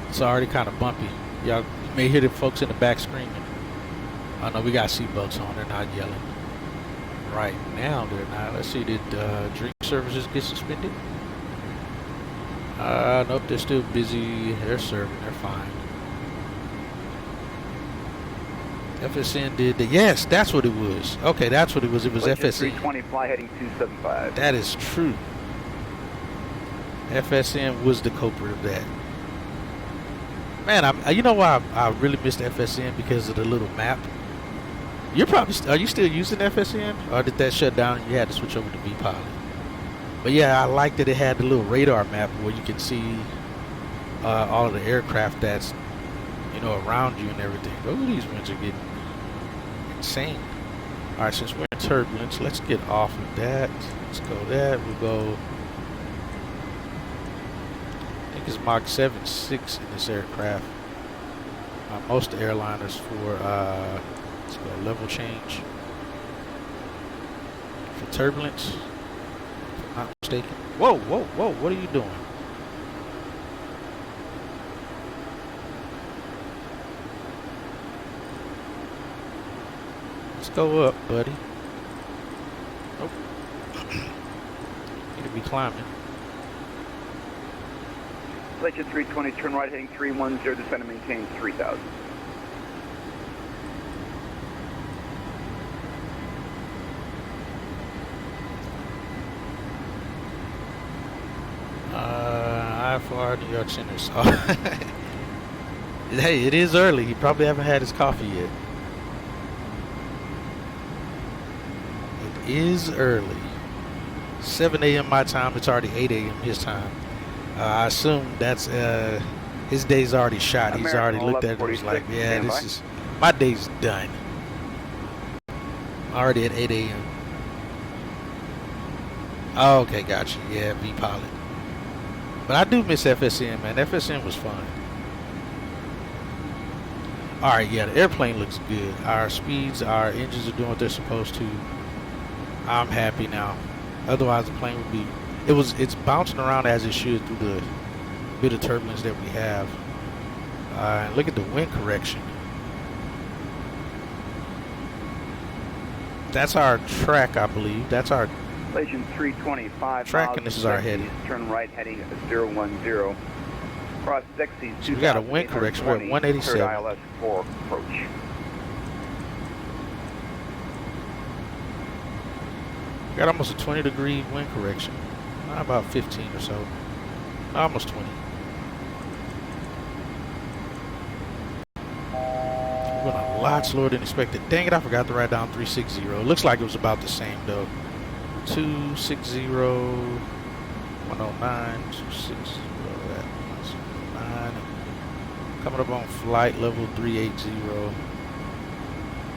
It's already kind of bumpy. Y'all may hear the folks in the back screaming. Oh no, we got seatbelts on. They're not yelling. Right now, they're not. Let's see, did drink services get suspended? Nope, they're still busy. They're serving. They're fine. FSN did the, yes, that's what it was. Okay, that's what it was. It was FSN. 320, fly heading 275. That is true. FSN was the culprit of that. Man, you know why I really missed FSN? Because of the little map. You're probably, are you still using FSN? Or did that shut down and you had to switch over to VPilot? But yeah, I liked that it had the little radar map where you can see all of the aircraft that's, you know, around you and everything. Oh, these winds are getting insane. Alright, since we're in turbulence, let's get off of that. Let's go that. We'll go, I think it's Mach 7.6 in this aircraft. Most airliners for, let's go level change. For turbulence, if I'm not mistaken. Whoa, whoa, whoa, what are you doing? Let's go up, buddy. Nope. Need to be climbing. Legend 320, turn right heading 310, descend and maintain 3000. IFR New York Center. So hey, it is early. He probably haven't had his coffee yet. It is early. 7 a.m. my time. It's already 8 a.m. his time. I assume that's his day's already shot. He's already looked at it and was like, yeah, this is, my day's done. Already at 8 a.m. Oh, okay, gotcha. Yeah, VPilot. But I do miss FSN, man. FSN was fun. Alright, yeah, the airplane looks good. Our speeds, our engines are doing what they're supposed to. I'm happy now. Otherwise, the plane would be... It's bouncing around as it should through the bit of turbulence that we have. And look at the wind correction. That's our track, I believe. That's our... Legend 325 track, and this is our heading. Turn right heading 010. Cross Dexys. So we got a wind correction. We're at 187. ILS 4 approach. Got almost a 20-degree wind correction. About 15 or so. Almost 20. Went a lot slower than expected. Dang it, I forgot to write down 360. It looks like it was about the same though. 260, 109, 260, 109. Coming up on flight level 380.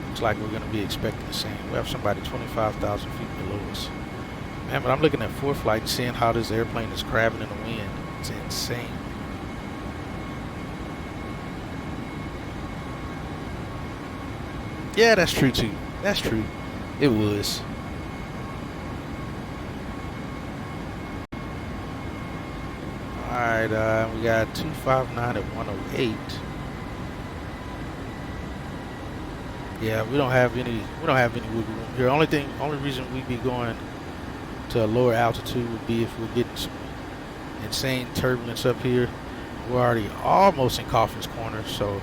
Looks like we're going to be expecting the same. We have somebody 25,000 feet below us. Man, but I'm looking at ForeFlight and seeing how this airplane is crabbing in the wind. It's insane. Yeah, that's true too. That's true. It was. Alright, we got 259 at 108. Yeah, we don't have any wiggle room here. Only reason we'd be going to a lower altitude would be if we're getting some insane turbulence up here. We're already almost in Coffin's Corner, so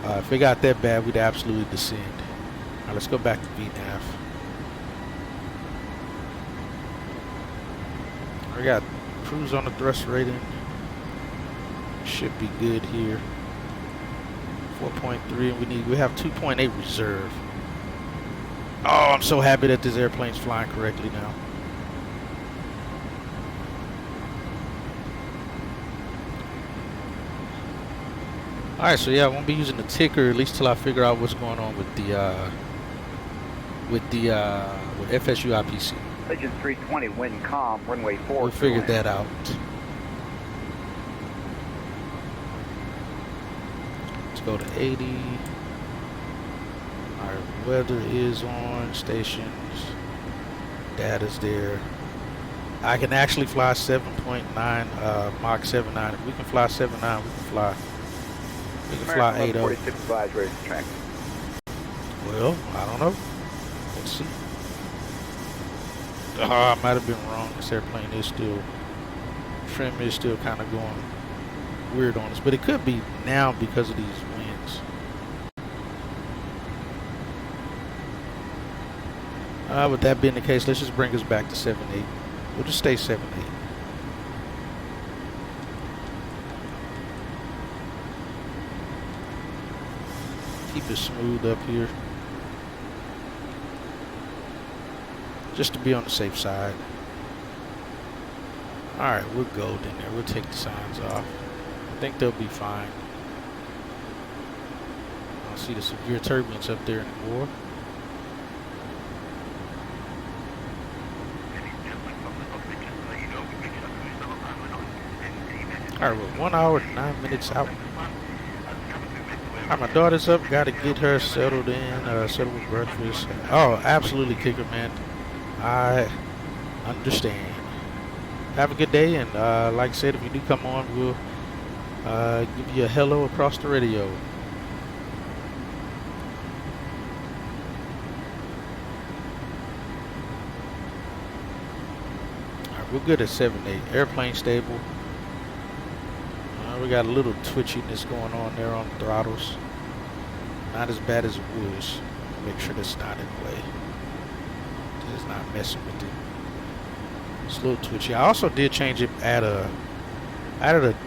if it got that bad, we'd absolutely descend. All right, let's go back to VNAV. We got cruise on the thrust rating. Should be good here. 4.3, and we have 2.8 reserve. Oh, I'm so happy that this airplane's flying correctly now. Alright, so yeah, I won't be using the ticker at least till I figure out what's going on with FSU IPC. Legend 320, wind calm, runway 4. We'll figure that out. Let's go to 80. Alright, weather is on, stations, data's there. I can actually fly 7.9 Mach 7.9. If we can fly 7.9, we can fly. We can fly 8.0. 46 advised, ready to track. Well, I don't know. Let's see. Oh, I might have been wrong. This airplane is still, trim is still kind of going weird on us, but it could be now because of these winds. With that being the case, let's just bring us back to 7.8. We'll just stay 7.8. Keep it smooth up here, just to be on the safe side. Alright, we're golden there. We'll take the signs off. I think they'll be fine. I don't see the severe turbulence up there anymore. Alright, we're 1 hour and 9 minutes out. Alright, my daughter's up. Got to get her settled in, settled with breakfast. Oh, absolutely, kicker, man. I understand. Have a good day, and like I said, if you do come on, we'll give you a hello across the radio. Alright, we're good at 7.8. Airplane stable. We got a little twitchiness going on there on the throttles. Not as bad as it was. Make sure that's not in the way. Just not messing with it. It's a little twitchy. I also did change it at a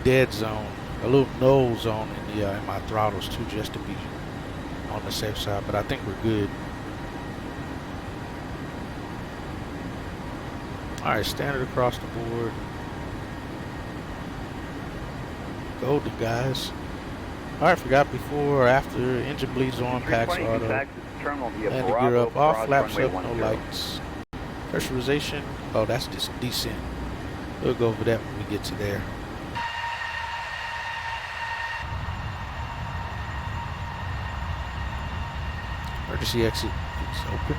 dead zone, a little null zone in my throttles too, just to be on the safe side. But I think we're good. All right, standard across the board. Golden, guys. Alright, forgot before or after. Engine bleeds on, packs auto. Landing gear up, off, flaps up, no lights. Pressurization. Oh, that's just descent. We'll go over that when we get to there. Emergency exit is open.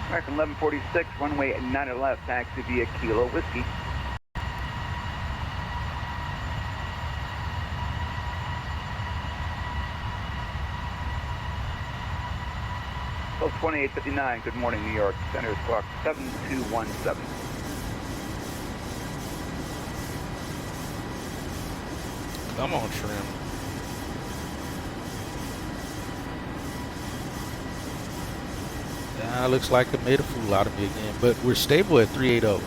American 1146, runway 9 left, taxi via Kilo Whiskey. Well, 2859, good morning, New York. Center is clock 7217. Come on, trim. Looks like it made a fool out of me again, but we're stable at 380.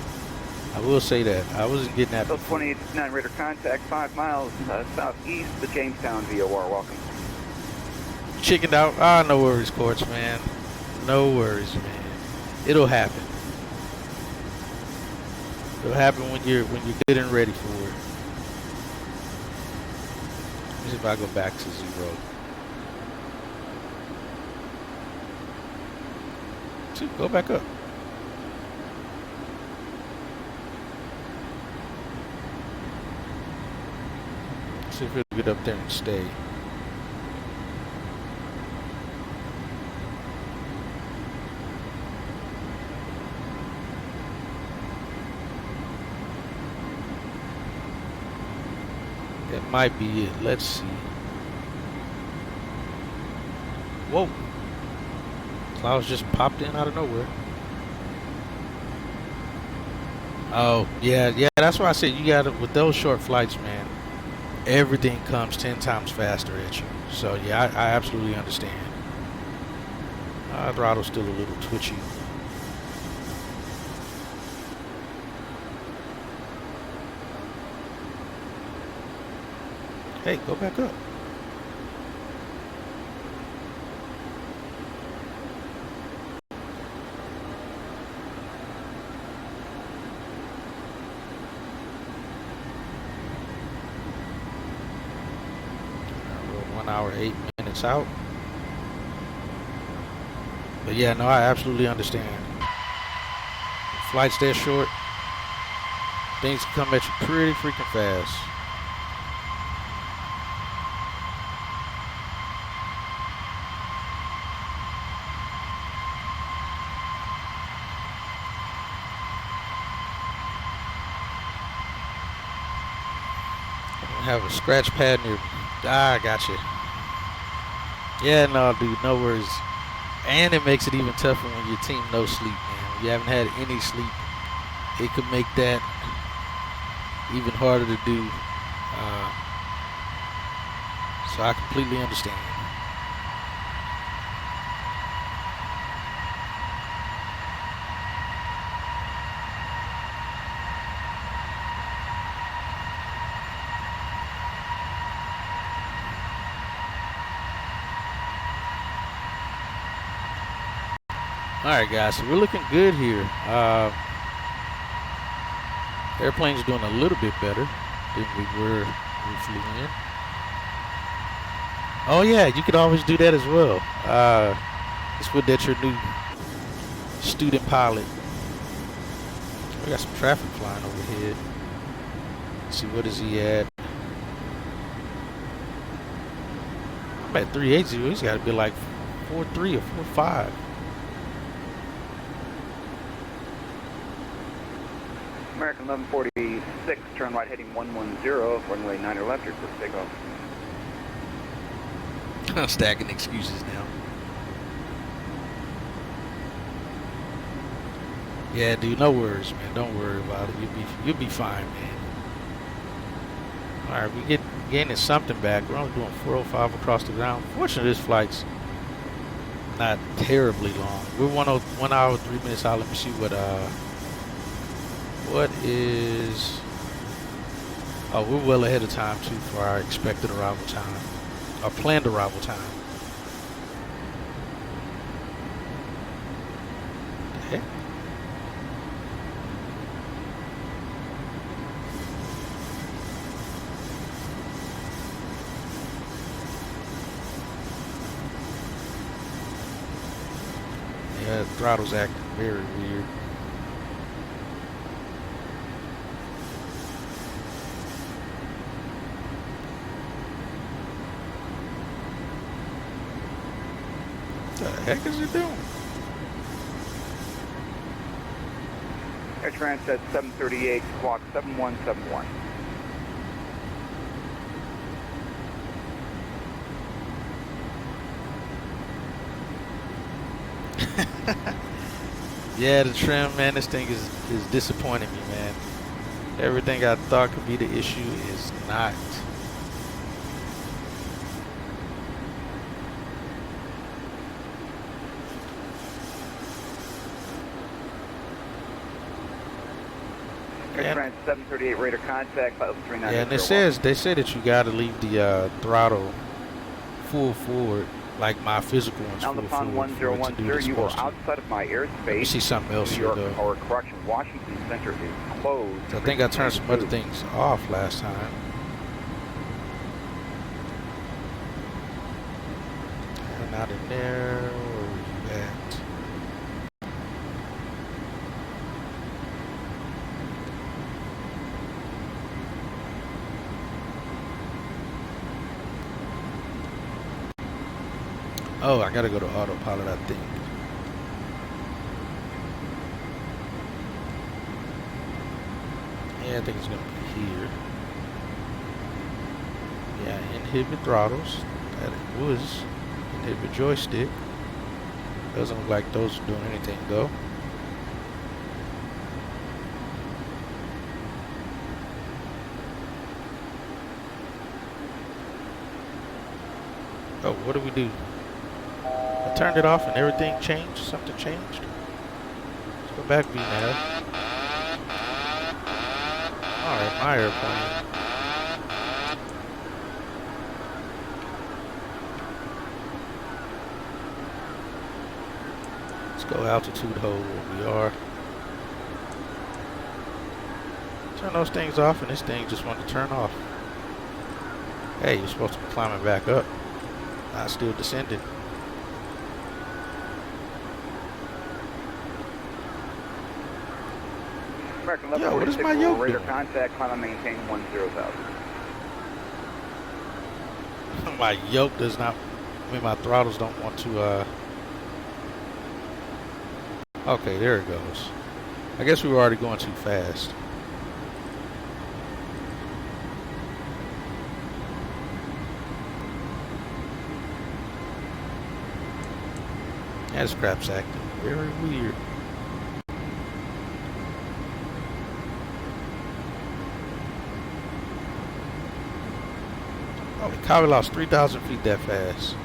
I will say that. I wasn't getting that. 2859, radar contact, 5 miles southeast of Jamestown, VOR. Welcome. Chickened out. Ah, no worries, Courts, man. No worries, man. It'll happen. It'll happen when you're good and ready for it. Let me see if I go back to 0. Go back up. get up there and stay. That might be it. Let's see. Whoa. Clouds just popped in out of nowhere. Oh, yeah, that's why I said you gotta, with those short flights, man, everything comes 10 times faster at you. So, yeah, I absolutely understand. Throttle's still a little twitchy. Hey, go back up. We're 1 hour, 8 minutes out. But yeah, no, I absolutely understand. Flights that short, things can come at you pretty freaking fast. Have a scratch pad near me. I got you. Yeah, no, dude, no worries. And it makes it even tougher when your team no sleep, man. When you haven't had any sleep, it could make that even harder to do. So I completely understand. All right, guys, so we're looking good here. Airplane's doing a little bit better than we were when we flew in. Oh, yeah, you could always do that as well. Just put that your new student pilot. We got some traffic flying overhead. Let's see, what is he at? I'm at 380. He's got to be like 4.3 or 4.5. American 1146, turn right heading 110, runway 9 left, your first takeoff. I'm stacking excuses now. Yeah, dude, no worries, man. Don't worry about it. You'll be fine, man. All right, we gaining something back. We're only doing 405 across the ground. Fortunately, this flight's not terribly long. We're 1 hour, 3 minutes out. Let me see what is. Oh, we're well ahead of time too for our expected arrival time. Our planned arrival time. Okay. Yeah, the throttle's acting very weird. What the heck is it doing? Air Transat 738, squawk 7171. Yeah, the trim, man, this thing is disappointing me, man. Everything I thought could be the issue is not. Air Transat 738, radar contact, 539. Yeah, and they say that you got to leave the throttle full forward, like my physical one's full Alpha forward for it to do what it's you are supposed to. outside of my airspace. Let me see something else New here, York, though. or correction, Washington Center is closed. I think I turned some other things off last time. Not in there. Where were you at? Oh, I gotta go to autopilot, I think. Yeah, I think it's gonna be here. Yeah, inhibit throttles. That it was. Inhibit joystick. Doesn't look like those are doing anything though. Oh, what do we do? I turned it off and everything changed. Something changed. Let's go back VNav. Alright, my airplane. Let's go altitude hold where we are. Turn those things off and this thing just wanted to turn off. Hey, you're supposed to be climbing back up. Not still descending. American left Yo, what is 46, my yoke radar doing? contact, climb and maintain 10,000. My yoke does not, I mean my throttles don't want to, okay, there it goes. I guess we were already going too fast. That's crap's acting very weird. Holy cow, we lost 3,000 feet that fast.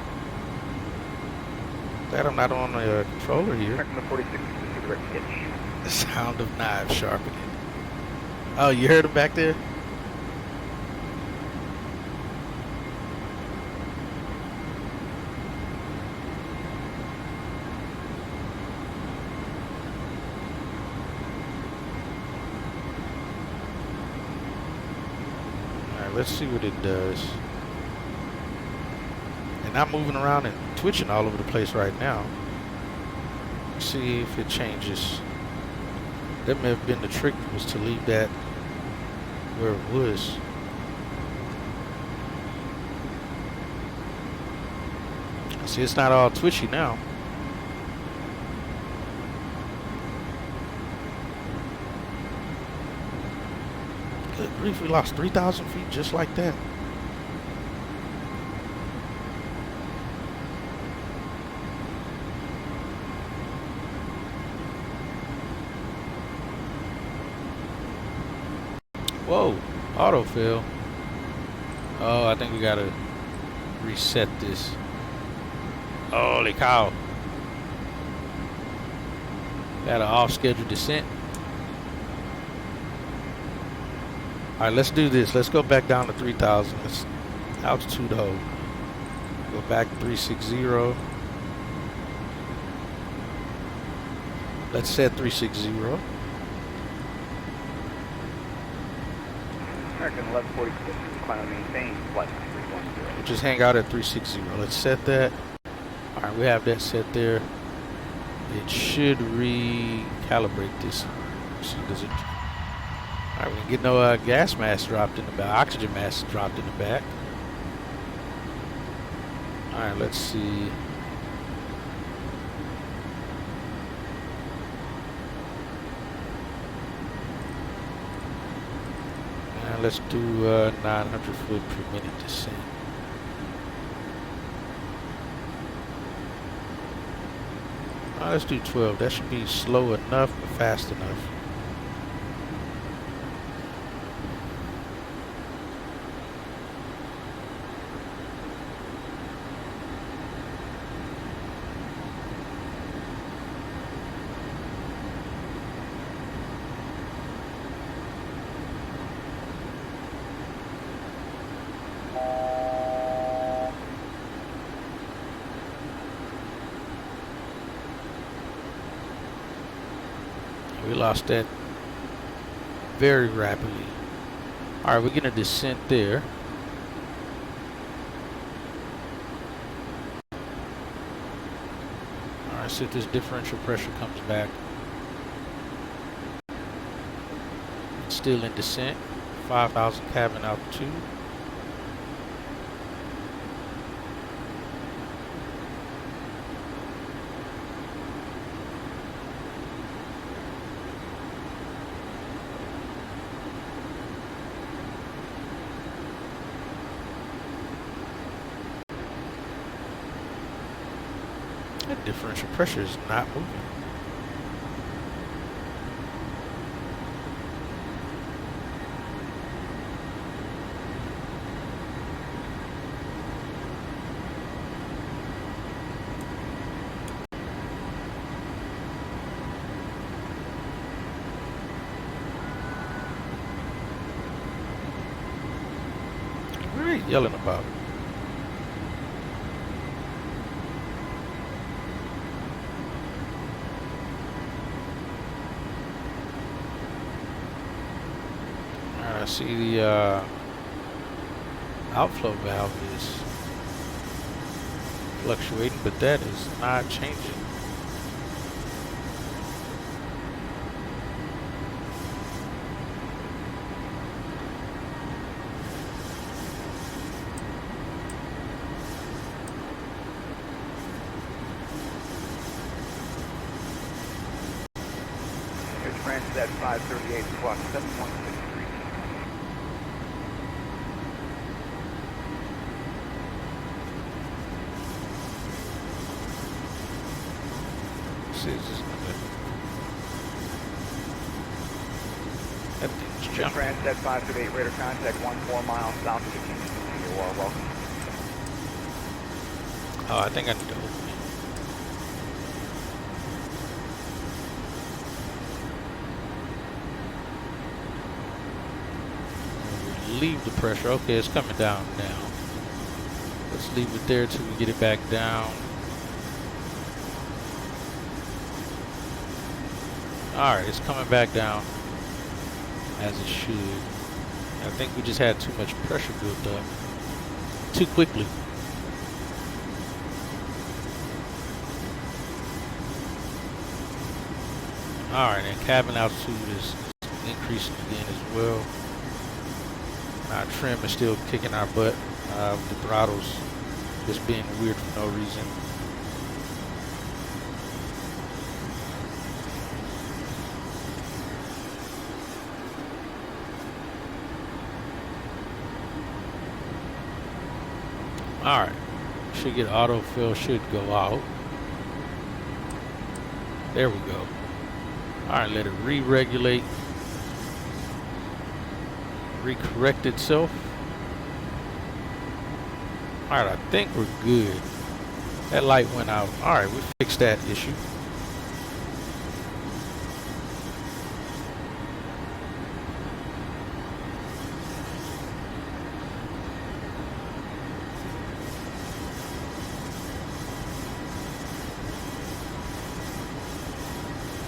Glad I'm not on the controller here. American 46, direct hitch. The sound of knives sharpening. Oh, you heard him back there? Alright, let's see what it does. And I'm moving around and twitching all over the place right now. Let's see if it changes. That may have been the trick, was to leave that where it was. See, it's not all twitchy now. Good grief, we lost 3,000 feet just like that. Whoa, autofill. Oh, I think we gotta reset this. Holy cow. Got an off-schedule descent. Alright, let's do this. Let's go back down to 3,000. Let's altitude hold. Go back 360. Let's set 360. American left 46, climb and maintain flight 310. Just hang out at 360. Let's set that. Alright, we have that set there. It should recalibrate this. See, does it? Alright, we can get no gas mask dropped in the back. Oxygen mask dropped in the back. Alright, let's see. Let's do 900 foot per minute descent. Let's do 12. That should be slow enough, but fast enough. We lost that very rapidly. Alright, we're gonna descent there. Alright, see if this differential pressure comes back. It's still in descent. 5,000 cabin altitude. That differential pressure is not moving. What are you yelling about? I see the outflow valve is fluctuating, but that is not changing. It's France at 538 clock 716. That thing's jumping. France at 538 radar contact 14 miles south of the Kingston. You are welcome. Oh, I think I need to open it. Leave the pressure. Okay, it's coming down now. Let's leave it there till we get it back down. Alright, it's coming back down as it should. I think we just had too much pressure built up too quickly. Alright, and cabin altitude is increasing again as well. Our trim is still kicking our butt with the throttles just being weird for no reason. Alright, should get autofill, should go out. There we go. Alright, let it re-regulate. Recorrect itself. Alright, I think we're good. That light went out. Alright, we fixed that issue.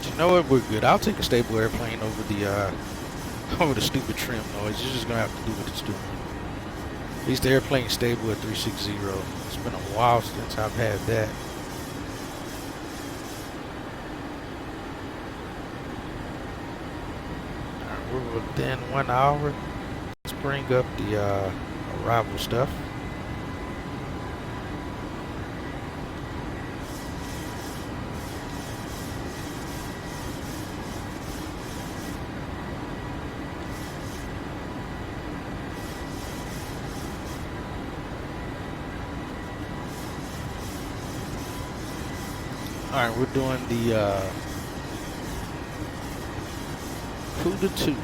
You know what? We're good. I'll take a stable airplane over the stupid trim noise. You're just gonna have to do what it's doing. At least the airplane's stable at 360. It's been a while since I've had that. Alright, we're within 1 hour. Let's bring up the arrival stuff. Alright, we're doing the Kclt-Kfll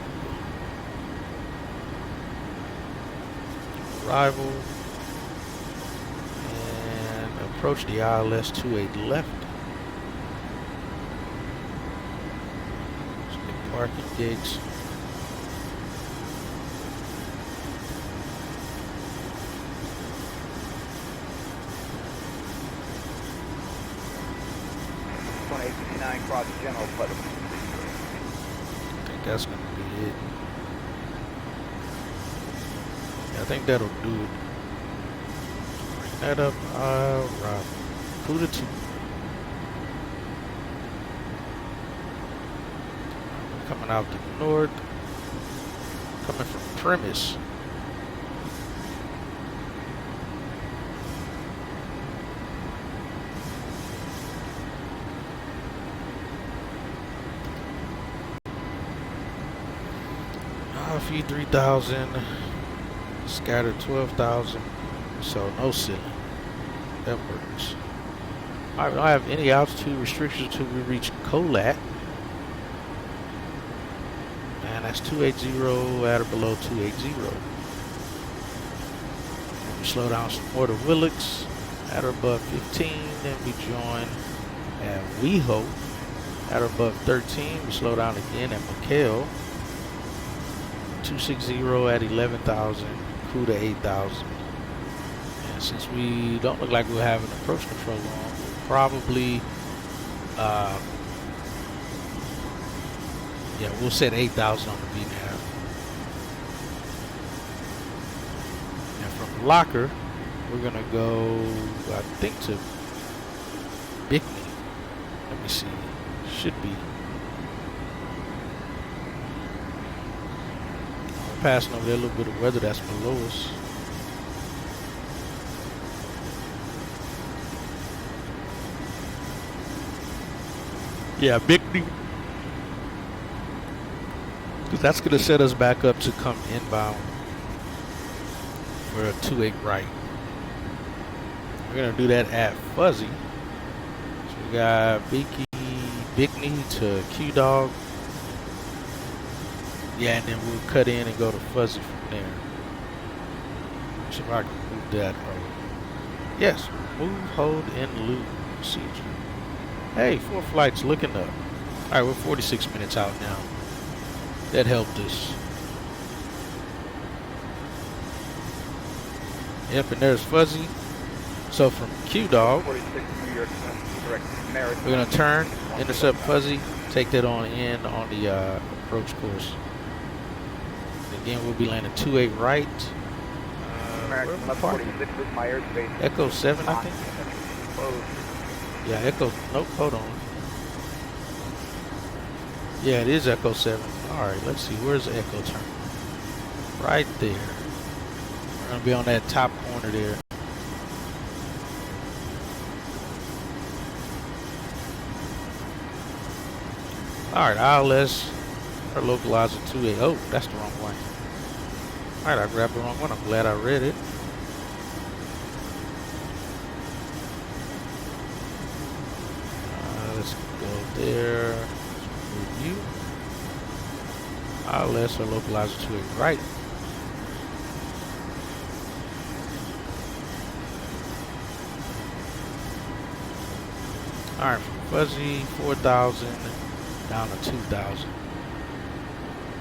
arrival and approach the ILS to a left. Let's get parking gates. Cross General Puddle. I think that's going to be it. Yeah, I think that'll do it. Bring that up. Alright. Kclt-Kfll. Coming out the north. Coming from premise. Feed 3,000, scatter 12,000, so no ceiling. That works. Alright, we don't have any altitude restrictions until we reach Kclt-Kfll. And that's 280 at or below 280. And we slow down some more to Willix at or above 15. Then we join at WeHo at or above 13. We slow down again at McHale. 260 at 11,000. Crew to 8,000. And since we don't look like we'll have an approach control on, we'll probably yeah, we'll set 8,000 on the VNAV. And from Locker, we're gonna go, I think, to Bickney. Let me see. Should be. We're passing over there, a little bit of weather that's below us. Yeah, Bickney. Because that's going to set us back up to come inbound for a 28 right. We're going to do that at Fuzzy. So we got Bickney to Q-Dog. Yeah, and then we'll cut in and go to Fuzzy from there. See if I can move that over. Yes, move, hold, and loop procedure. Hey, 4 flights looking up. Alright, we're 46 minutes out now. That helped us. Yep, and there's Fuzzy. So from Q-Dog, we're going to turn, intercept Fuzzy, take that on in on the approach course. And again, we'll be landing 28 right. Echo 7, I think. Yeah, Echo, nope, hold on. Yeah, it is Echo 7. Alright, let's see, where's the Echo turn? Right there. We're going to be on that top corner there. Alright, ILS, our localizer 280. Oh, that's the wrong one. Alright, I grabbed the wrong one. I'm glad I read it. Let's go there. Review. ILS or localizer 280 right. Alright, from Fuzzy 4,000 down to 2,000.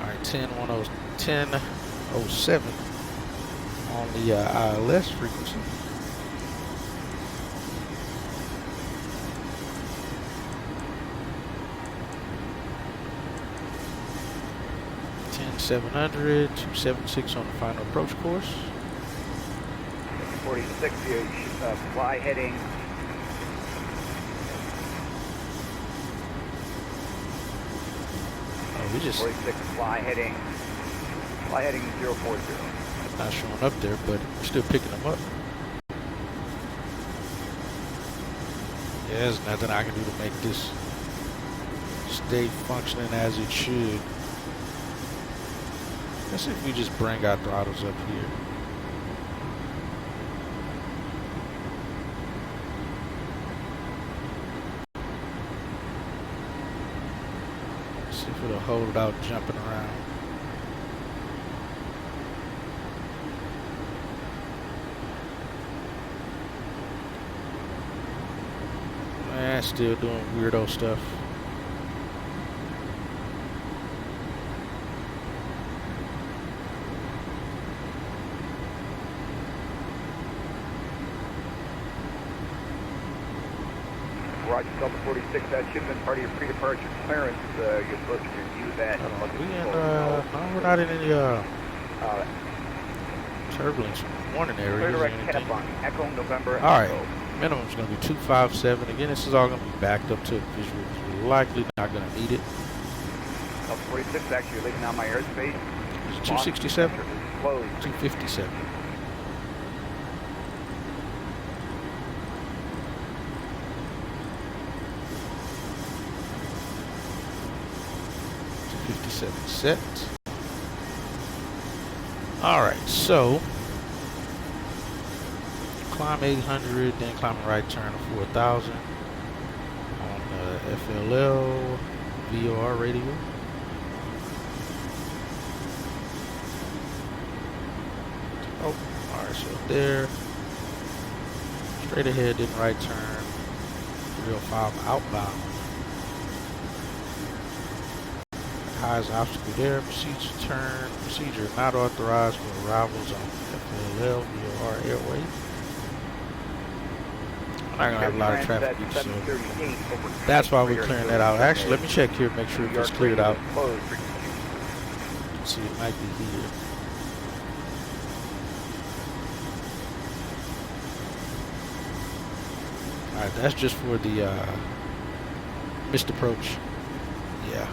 Alright, 1007 on the ILS frequency. .700, 276 on the final approach course. 46, fly heading. Oh, we just 46, fly heading 040. Not showing up there, but we're still picking them up. Yeah, there's nothing I can do to make this stay functioning as it should. Let's see if we just bring our throttles up here. See if it'll hold it out jumping around. Man, still doing weirdo stuff. Roger, Delta 46, that should have been part of your pre-departure clearance. You're supposed to review that. No, we're not in any turbulence warning areas or anything. Echo November. Alright, minimum is going to be 257. Again, this is all going to be backed up to visual. We're likely not going to need it. Delta 46, actually, you're leaving now my airspace. Is it 267? Closed. 257. Set. Alright, so climb 800, then climb a right turn to 4,000. FLL VOR radio. Oh, alright, so there. Straight ahead, then right turn. 305 outbound. Highest obstacle there. Procedure not authorized for arrivals on FLL VOR airway. I'm not gonna have a lot of traffic, so that's why we're clearing that out. Actually, let me check here, make sure if it's cleared out. Let's see, it might be here. Alright, that's just for the missed approach. Yeah.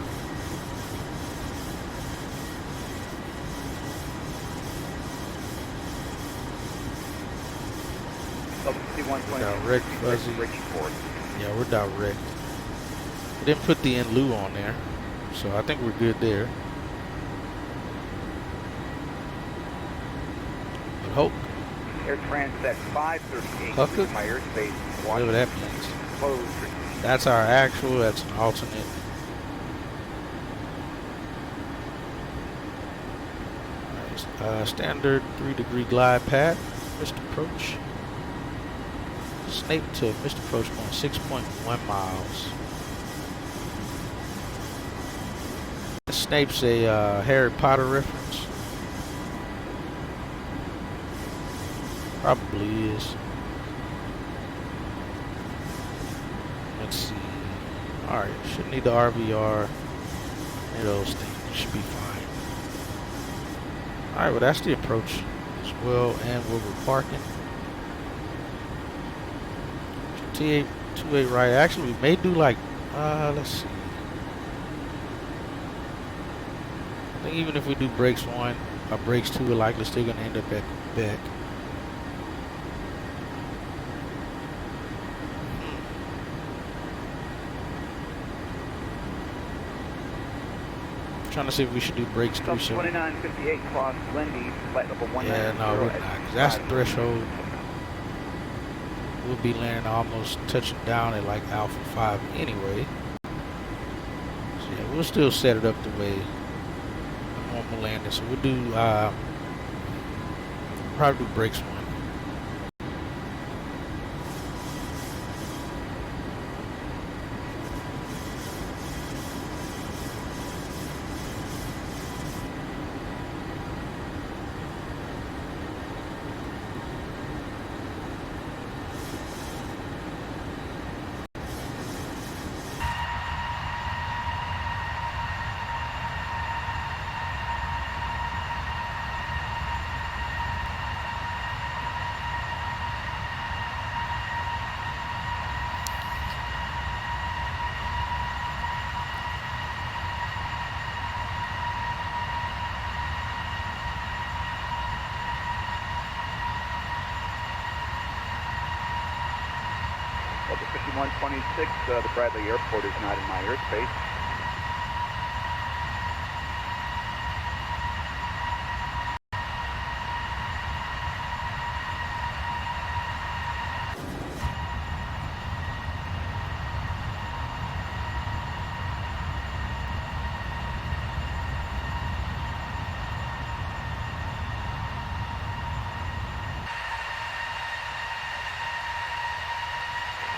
Direct fuzzy. Yeah, we're direct. We didn't put the in lieu on there, so I think we're good there. But hope. Air Transect 538. Huckett? My airspace. Whatever that means. Closed. That's our actual, that's an alternate. Standard 3-degree glide path, missed approach. Snape to missed approach going 6.1 miles. Snape's a Harry Potter reference. Probably is. Let's see. Alright, shouldn't need the RVR. Any of those things should be fine. Alright, well that's the approach as well, and where we're parking. T8, 28 right. Actually, we may do like, let's see. I think even if we do brakes 1 or brakes 2, we're likely still going to end up at back. Trying to see if we should do brakes 3. So 2958 cross Lindy, flight level 190. yeah, no, we're not. 'Cause that's the threshold. We'll be landing almost touching down at like Alpha 5 anyway. So yeah, we'll still set it up the way a normal landing. So we'll do probably do brakes 1. Delta 5126, the Bradley Airport is not in my airspace.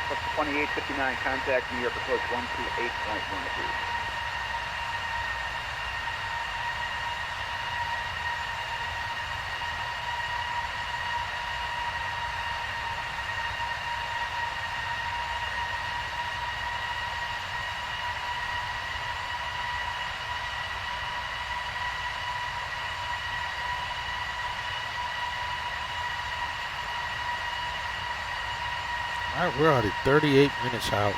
Delta 2859, contact New York approach 128.12. All right, we're already 38 minutes out.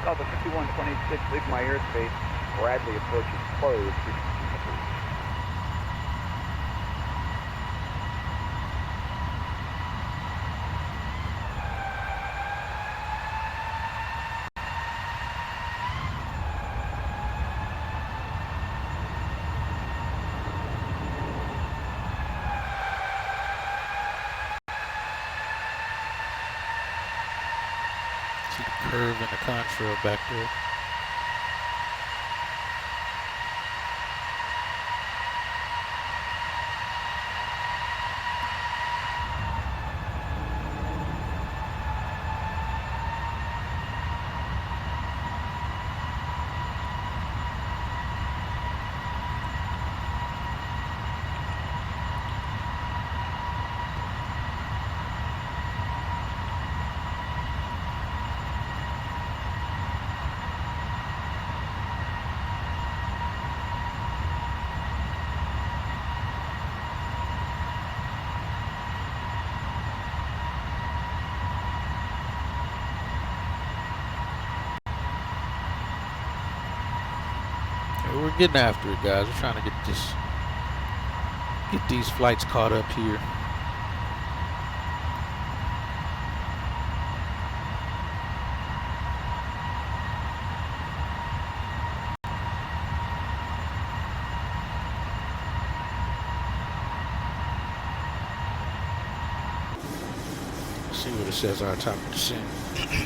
Alpha 5126, leave my airspace. Bradley approach is closed. See the curve and the contrail back there. We're getting after it, guys. We're trying to get these flights caught up here. Let's see what it says our top of descent is.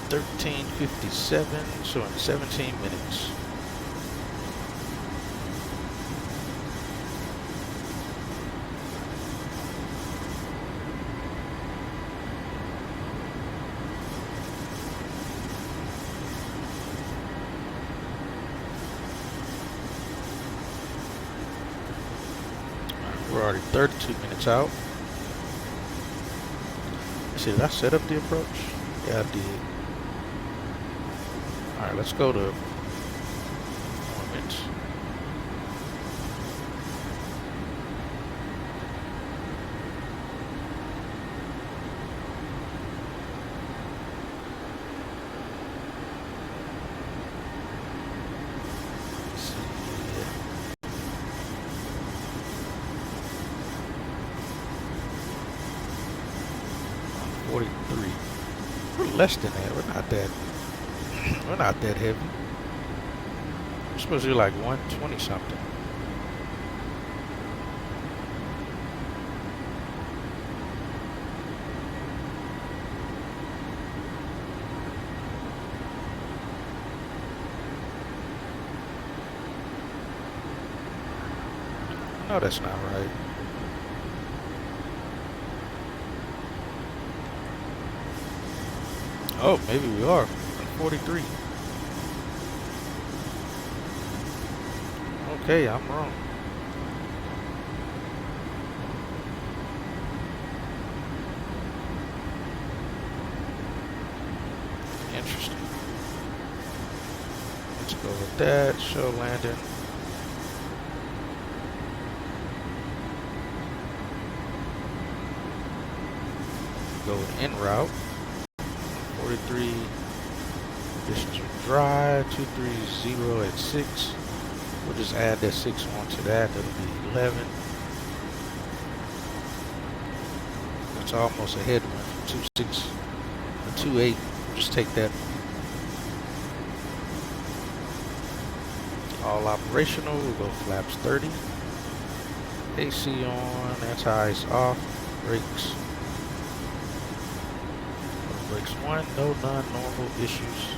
13:57, so in 17 minutes. We're already 32 minutes out. Let's see, did I set up the approach? Yeah, I did. Alright, let's go to performance. Let's see. 43. We're less than that. We're not that heavy. We're supposed to do like 120 something. No, that's not right. Oh, maybe we are. 43. Okay, I'm wrong. Interesting. Let's go with that. Show landing. Go with en route. 43. Conditions are dry. 230 at 6. We'll just add that 6 onto that. That'll be 11. That's almost a headwind from 2.6 to 2.8. Just take that. All operational. We'll go flaps 30. AC on. Anti-ice off. Brakes. Brakes 1. No non-normal issues.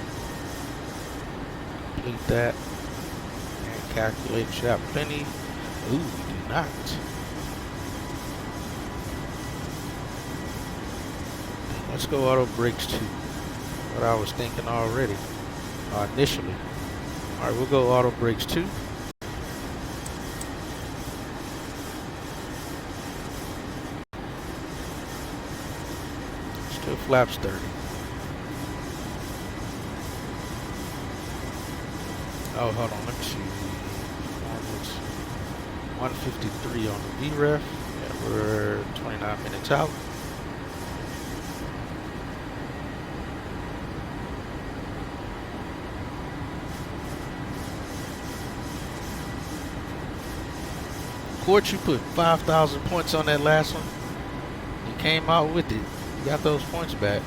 Complete that. And calculate. Should have plenty. Ooh, we do not. Let's go auto brakes 2. What I was thinking already. Initially. Alright, we'll go auto brakes 2. Still flaps 30. Oh, hold on, let me see. Performance. 1:53 on the VREF, and we're 29 minutes out. Court, you put 5,000 points on that last one. You came out with it. You got those points back.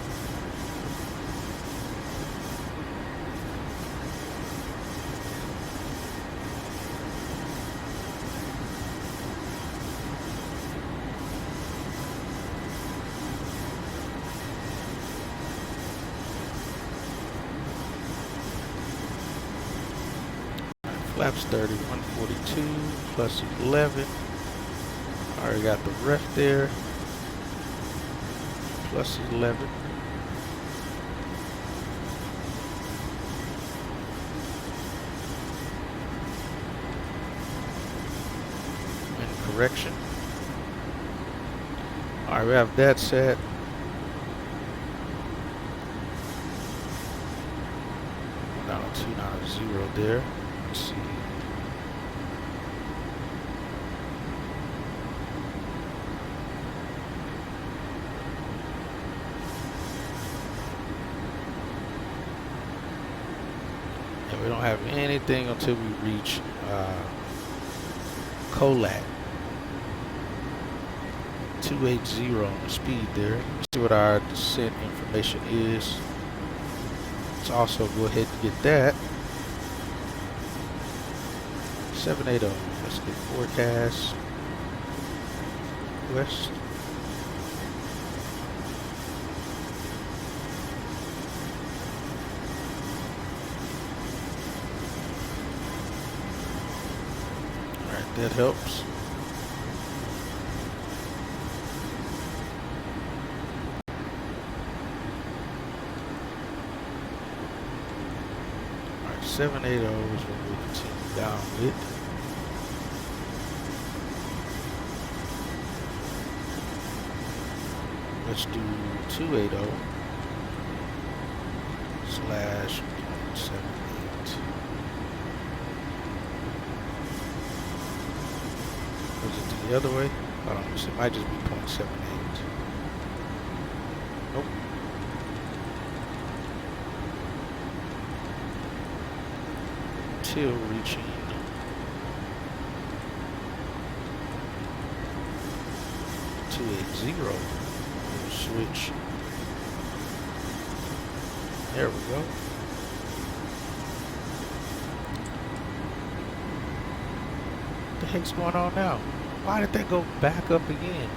Flaps 30, 142 plus 11. Already got the ref there. Plus 11. And correction. Alright, we have that set. Now 290 there. Let's see. And we don't have anything until we reach Kclt-Kfll. 280 on the speed there. Let's see what our descent information is. Let's also go ahead and get that. 780. Let's get forecast. West. Alright, that helps. Alright, 780 is what we'll continue down with. Let's do 280 slash 0.78. Was it the other way? Hold on, it might just be 0.78. Nope. Till reaching 280. Switch. There we go. What the heck's going on now? Why did that go back up again?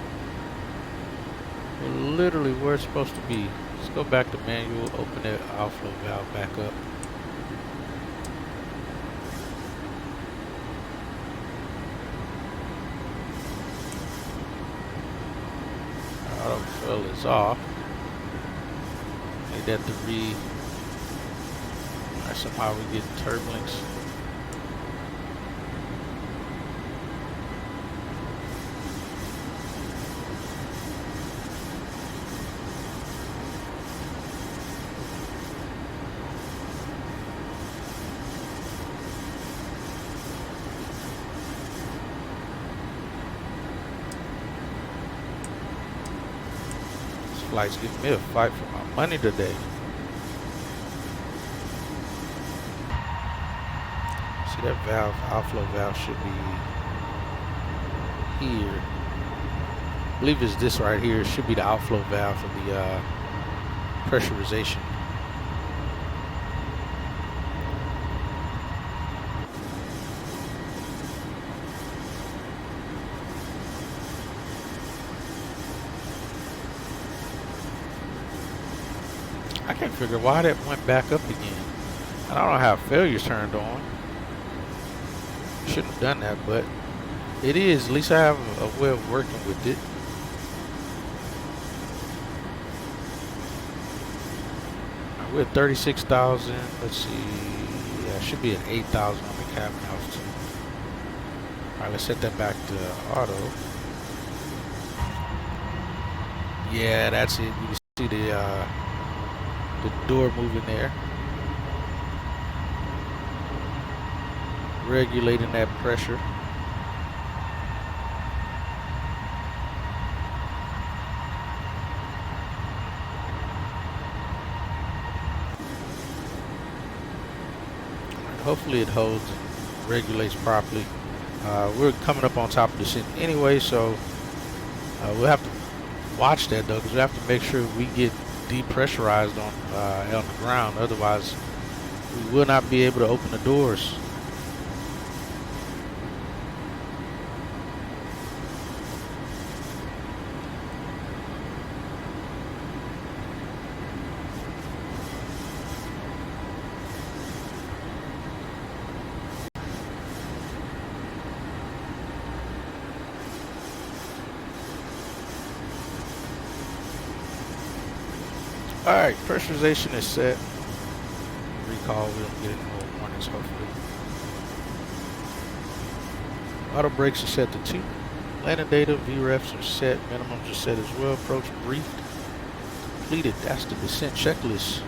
We're literally where it's supposed to be. Let's go back to manual, open that outflow valve back up. Autofill is off. Need that to Alright, somehow we get turbulence. Flight's giving me a fight for my money today. See that valve, outflow valve should be here. I believe it's this right here. It should be the outflow valve for the pressurization. I can't figure why that went back up again. And I don't have failures turned on. Shouldn't have done that, but it is. At least I have a way of working with it. We're at 36,000. Let's see. Yeah, it should be at 8,000 on the cabin altitude. Alright, let's set that back to auto. Yeah, that's it. You can see the door moving there. Regulating that pressure. hopefully it holds and regulates properly. We're coming up on top of this anyway, so we'll have to watch that though, because we have to make sure we get depressurized on the ground. Otherwise, we will not be able to open the doors. Alright, pressurization is set. Recall, we don't get any more warnings, hopefully. Auto brakes are set to 2. Landing data, VRAMs are set, minimums are set as well. Approach briefed. Completed. That's the descent checklist.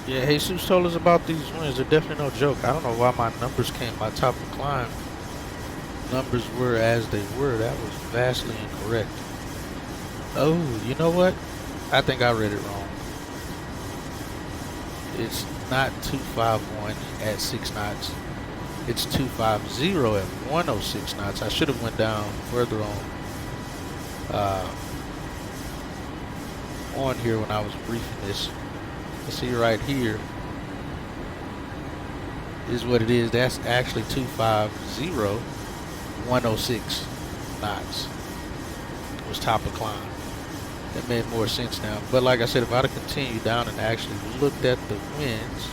Yeah, ASUS told us about these wins. They're definitely no joke. I don't know why my numbers came, my top of climb numbers were as they were. That was vastly incorrect. Oh, you know what? I think I read it wrong. It's not 251 at 6 knots. It's 250 at 106 knots. I should have went down further on here when I was briefing this. See right here is what it is. That's actually 250 106 knots. It was top of climb. That made more sense now. But like I said, if I'd have continued down and actually looked at the winds,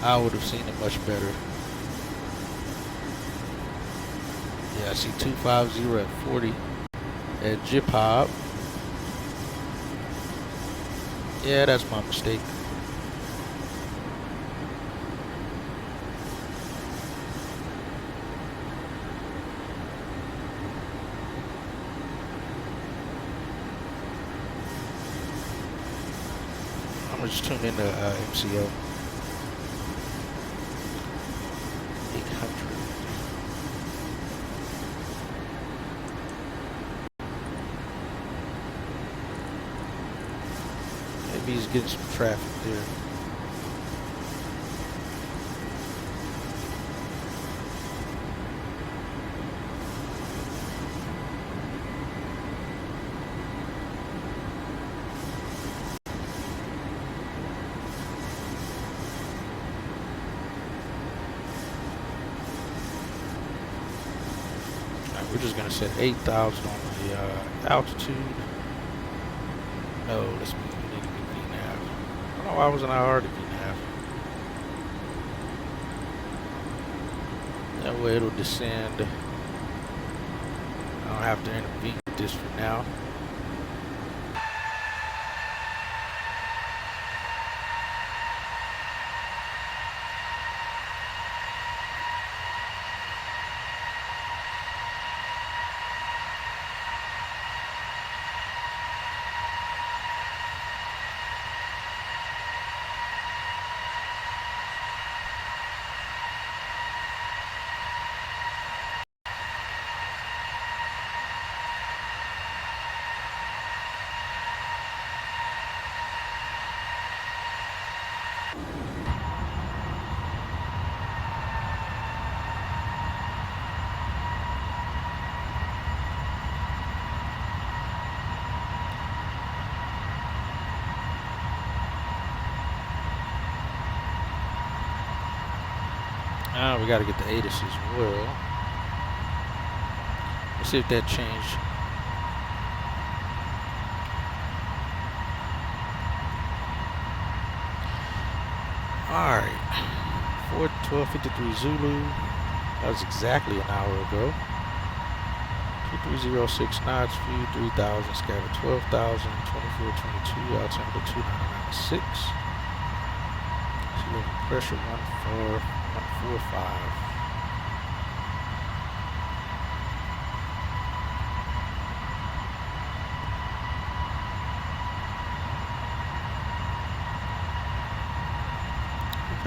I would have seen it much better. Yeah, I see 250 at 40 at Jip Hop. Yeah, that's my mistake. I'm gonna just tune into MCO 800. Maybe he's getting some traffic there. Alright, we're just gonna set 8,000 on the altitude. No, let's be. Why wasn't I already VNAV? That way it'll descend. I don't have to intervene with this for now. Now we got to get the ASUS as well. Let's see if that changed. All right, 12:53 Zulu. That was exactly an hour ago. 2306 knots, view 3000, scatter 12,000, 2422, altimeter 2996. Sea level pressure 14145.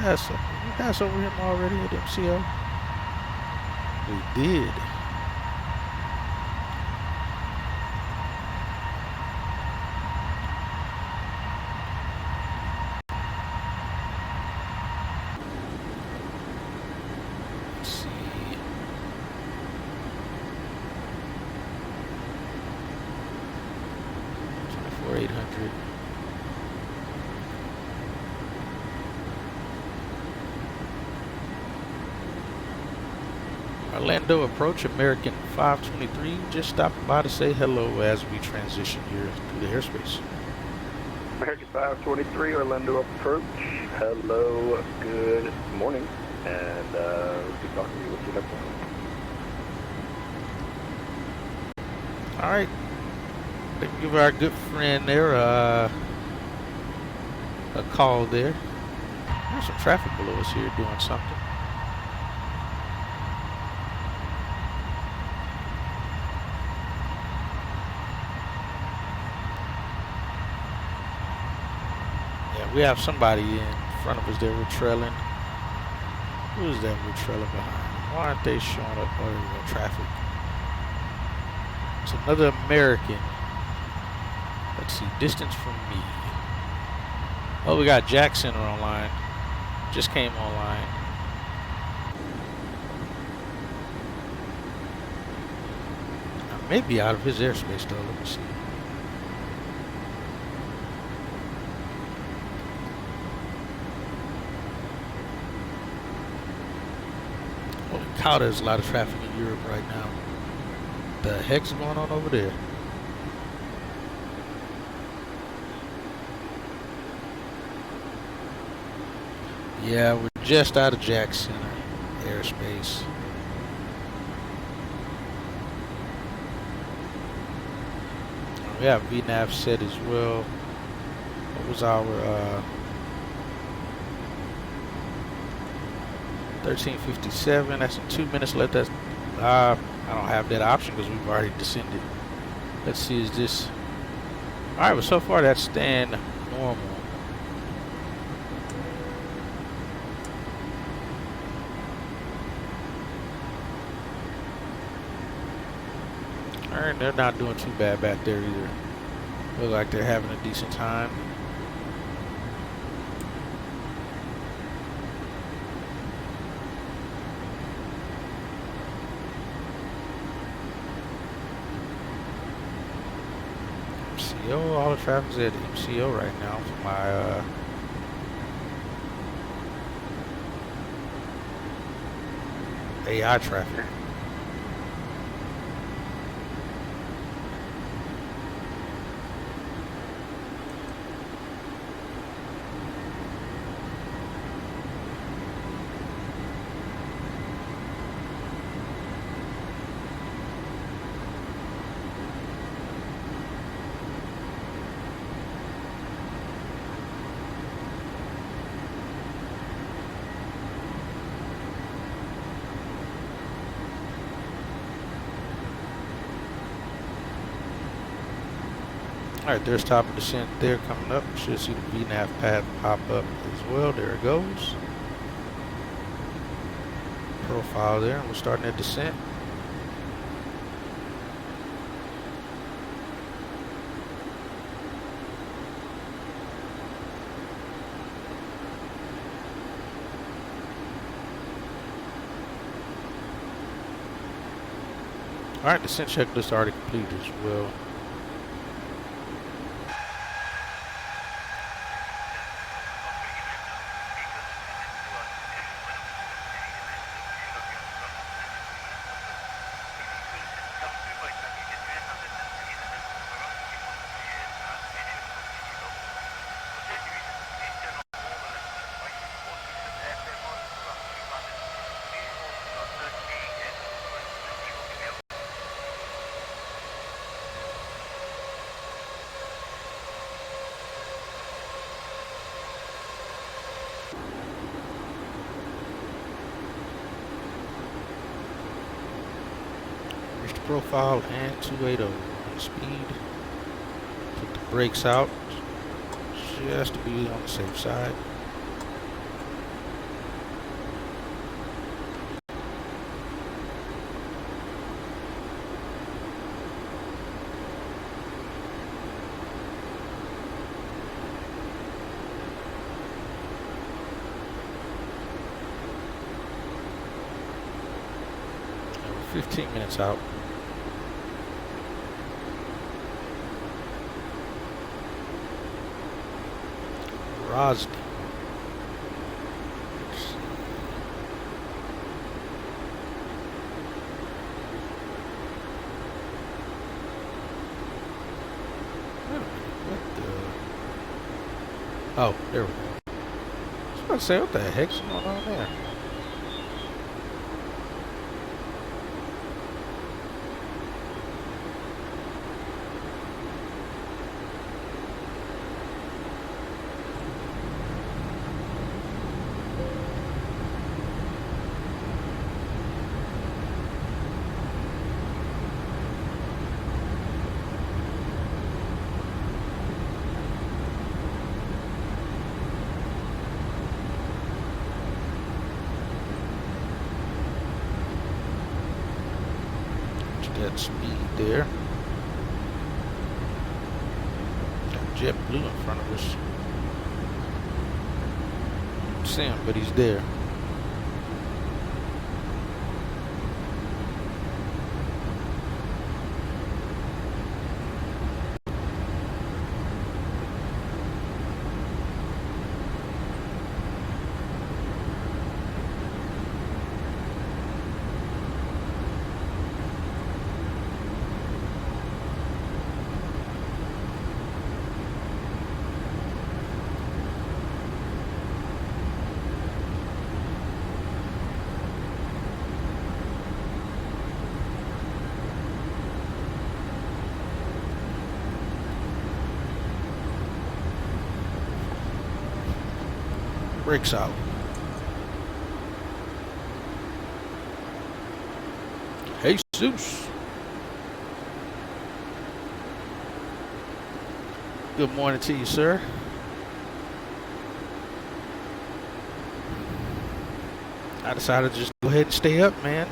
pass over him already at MCO? We did. Let's see. 24,800. Orlando approach American 523, just stopping by to say hello as we transition here through the airspace. American 523, Orlando approach. Hello, good morning. And we'll be talking to you with you next one. All right, let's give our good friend there a call there. There's some traffic below us here doing something. We have somebody in front of us there we're trailing. Who is that we're trailing behind? Why aren't they showing up on traffic? It's another American. Let's see, distance from me. Oh, we got Jack Center online. Just came online. I may be out of his airspace though, let me see. Cow, there's a lot of traffic in Europe right now. The heck's going on over there? Yeah, we're just out of Jack Center airspace. We have VNAV set as well. What was our 1357, that's in 2 minutes left. That's I don't have that option because we've already descended. Let's see, is this alright? But so far that's staying normal. Alright, they're not doing too bad back there either. Look like they're having a decent time. MCO, all the traffic's at MCO right now for my AI traffic. Alright, there's top of descent there coming up. You should see the VNAV pad pop up as well. There it goes. Profile there, and we're starting that descent. Alright, descent checklist already completed as well. Profile and 280 on speed. Put the brakes out just to be on the safe side. 15 minutes out. Rosny. Oh, there we go. I was about to say, what the heck's going on there? That speed there. Got JetBlue in front of us. See him, but he's there. Brakes out. ASUS. Good morning to you, sir. I decided to just go ahead and stay up, man.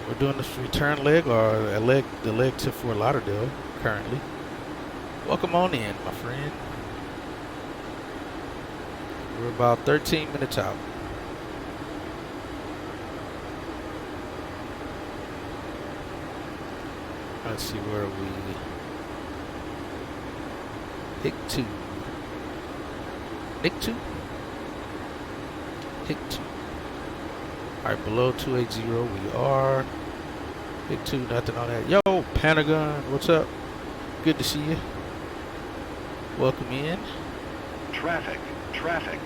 We're doing this return leg, or the leg to Fort Lauderdale currently. Welcome on in, my friend. We're about 13 minutes out. Let's see where we hit to. Nick 2? Hit 2. Alright, below 280 we are. Hit 2, nothing on that. Yo, Pentagon, what's up? Good to see you. Welcome in. Traffic. Traffic.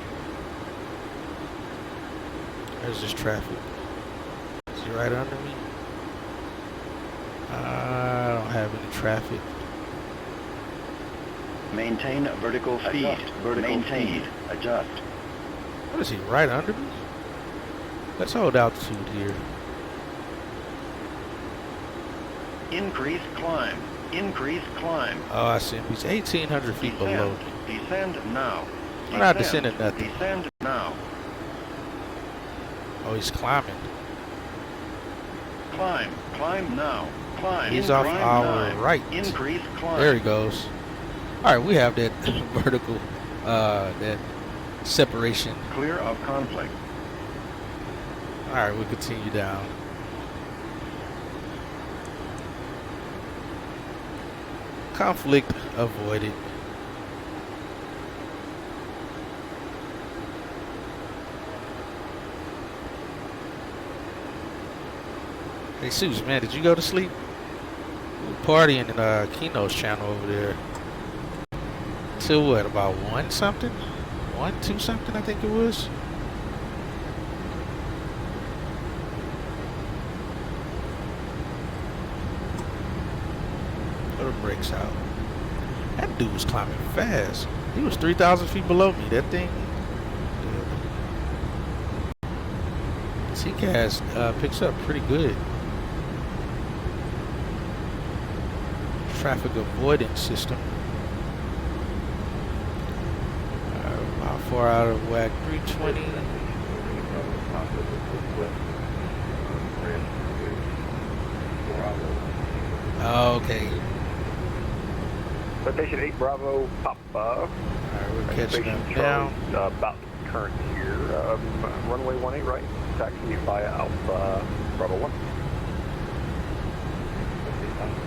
There's this traffic. Is he right under me? I don't have any traffic. Maintain vertical speed. Adjust. Vertical Maintain. speed. Adjust. What is he, right under me? Let's hold altitude here. Increase climb. Increase climb. Oh, I see him. He's 1,800 feet below me. Descend now. I'm not descending nothing. Descend now. Oh, he's climbing. Climb. Climb now. Climb. He's off Climb our now. right. Increase climb. There he goes. All right, we have that vertical, that separation. Clear of conflict. All right, we'll continue down. Conflict avoided. Hey, Suze, man, did you go to sleep? We were partying in Kino's channel over there. Till what, about 1 something? 1, 2 something, I think it was. Little brakes out. That dude was climbing fast. He was 3,000 feet below me. That thing. TCAS picks up pretty good. Traffic avoidance system. How far out of whack? 320. Okay. Citation 8 Bravo, Papa. Alright, we're catching them down. About current here. Runway 18 right. taxi via Alpha Bravo 1.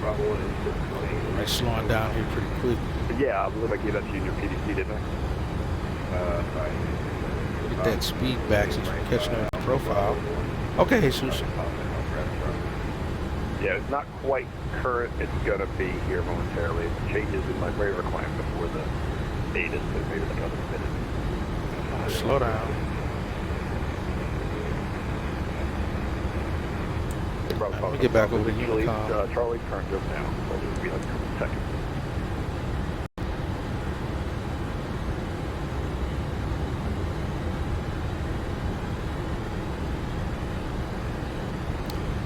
Bravo 1 is 620. They're slowing down here pretty quick. Yeah, I believe I gave that to you in your PDC, didn't I? Get that speed back since we're catching up with the profile. Okay, Jesus. Yeah, it's not quite current. It's gonna be here momentarily. It changes in my radar climb before the data, so maybe like another minute. Slow down. Let me get back over to Unicom. Charlie, current goes now. So it'll be like a couple seconds.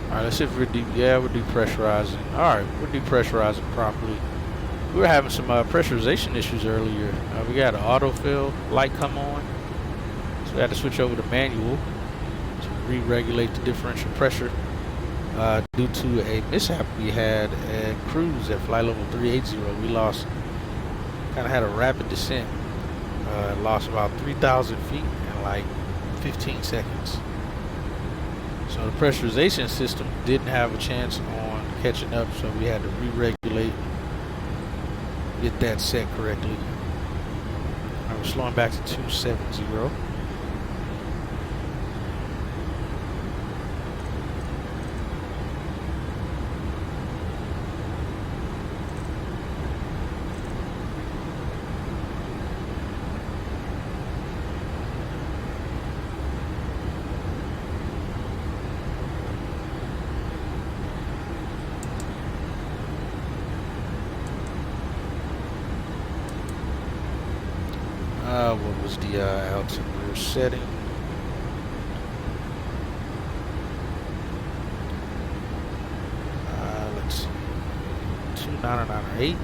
All right, let's see if we're we're depressurizing. All right, we're depressurizing properly. We were having some pressurization issues earlier. We got an autofill light come on, so we had to switch over to manual to re-regulate the differential pressure due to a mishap we had at cruise at flight level 380. We lost, kind of had a rapid descent, lost about 3,000 feet in like 15 seconds. So the pressurization system didn't have a chance on catching up, so we had to re-regulate, get that set correctly. We're slowing back to 270. What was the altitude we were setting? Let's see, 2998.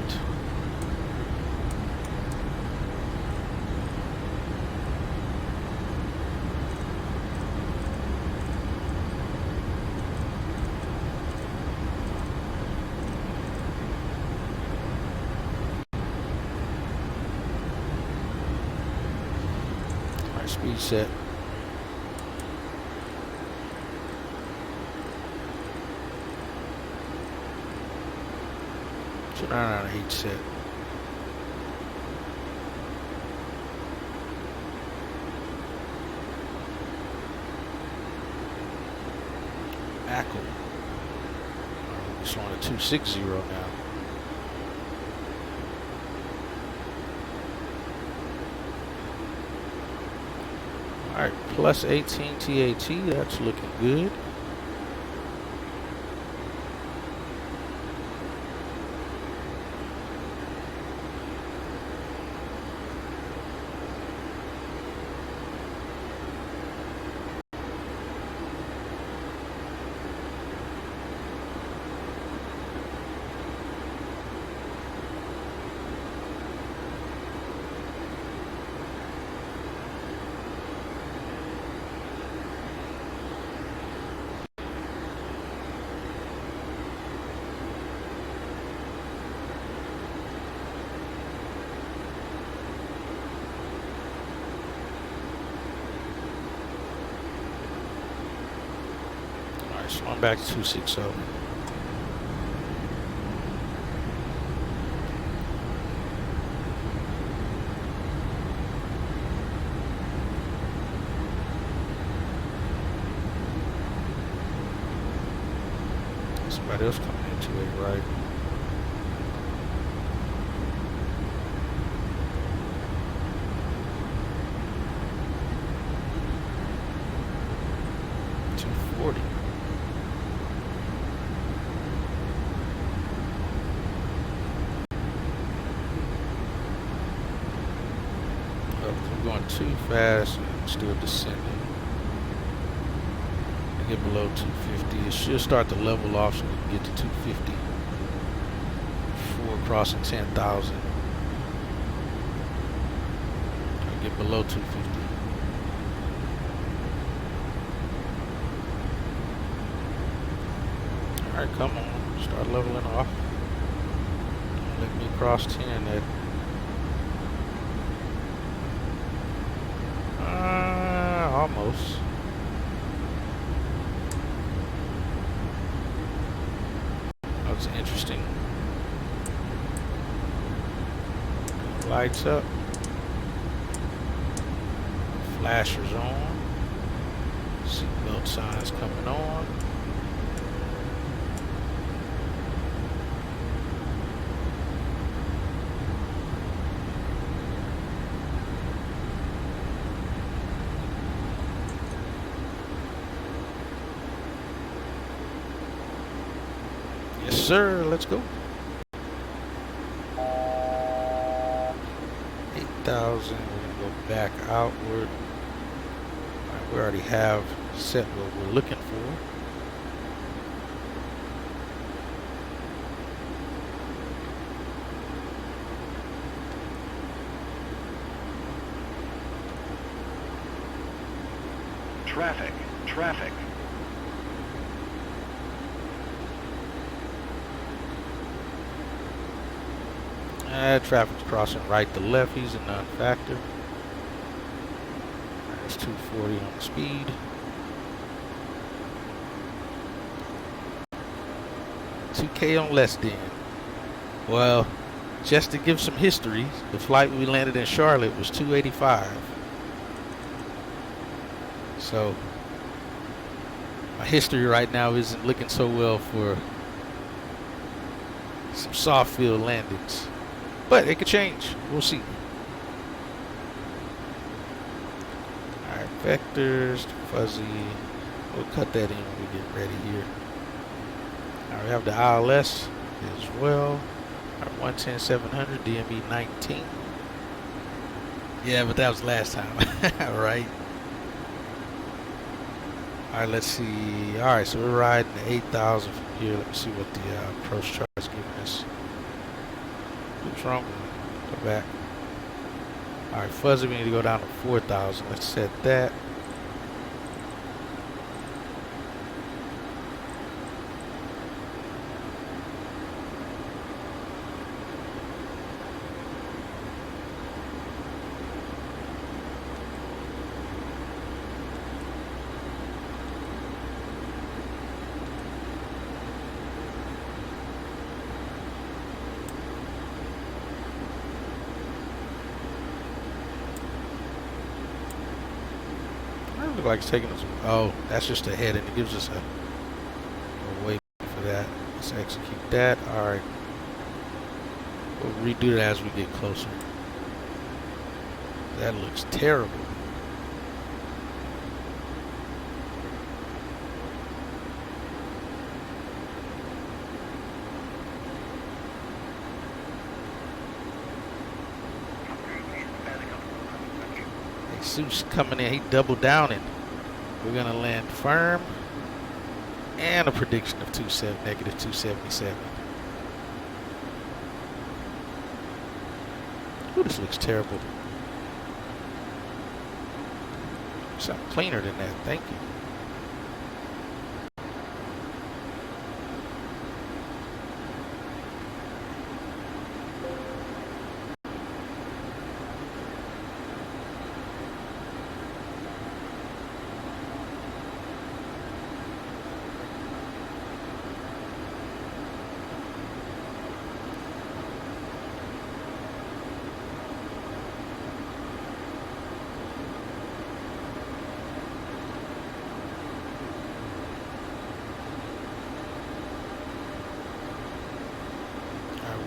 Speed set. So 998 set. Ackle. We're slowing to 260 now. Alright, plus 18 TAT, that's looking good. Slowing back to 260. Somebody else coming into it, right? Going too fast and still descending. I get below 250. It should start to level off so we can get to 250 before crossing 10,000. I get below 250. Alright, come on. Start leveling off. Let me cross 10 at almost. It's interesting. Lights up. Flashers on. Seatbelt signs coming on. Yes, sir. Let's go. 8,000. We're gonna go back outward. We already have set what we're looking for. Traffic. Traffic. Traffic's crossing right to left. He's a non-factor. There's 240 on the speed. $2K on less than. Well, just to give some history, the flight we landed in Charlotte was $285. So my history right now isn't looking so well for some soft field landings. But it could change. We'll see. Alright, vectors, fuzzy. We'll cut that in when we get ready here. Alright, we have the ILS as well. Alright, 110-700, DME 19. Yeah, but that was last time. Alright. Alright, let's see. Alright, so we're riding the 8,000 from here. Let me see what the approach chart is giving us. What's wrong? Go back. Alright, fuzzy, we need to go down to 4,000. Let's set that. Look like it's taking us. Oh, that's just ahead, and it gives us a way for that. Let's execute that. All right, we'll redo that as we get closer. That looks terrible. ASUS coming in, he doubled down and we're gonna land firm and a prediction of negative 277. Ooh, this looks terrible. Something cleaner than that, thank you.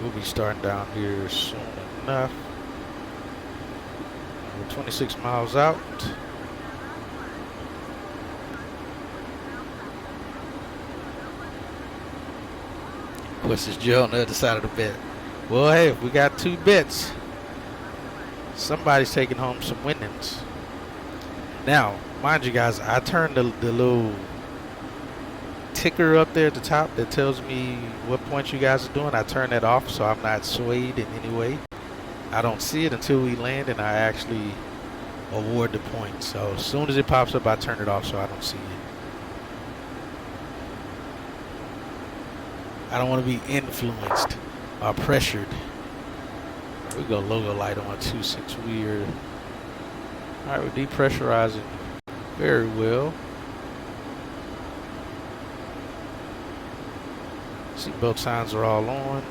We'll be starting down here soon enough. We're 26 miles out. What's this Joe on the other side of the bed? Well, hey, if we got 2 bets, somebody's taking home some winnings. Now, mind you guys, I turned the little ticker up there at the top that tells me what points you guys are doing. I turn that off so I'm not swayed in any way. I don't see it until we land and I actually award the points. So as soon as it pops up, I turn it off so I don't see it. I don't want to be influenced or pressured. We go logo light on 26 weird. All right, we're depressurizing very well. Seatbelt signs are all on.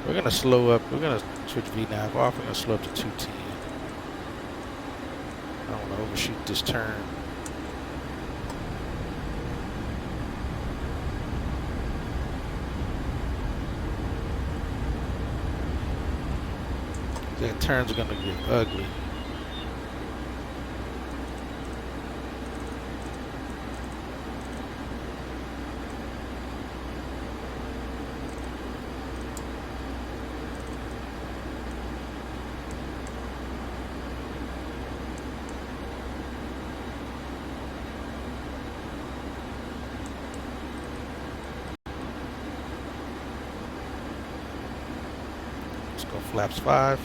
We're gonna slow up. We're gonna switch VNAV off. We're gonna slow up to 210. I don't want to overshoot this turn. That turns are gonna get ugly. Let's go flaps 5.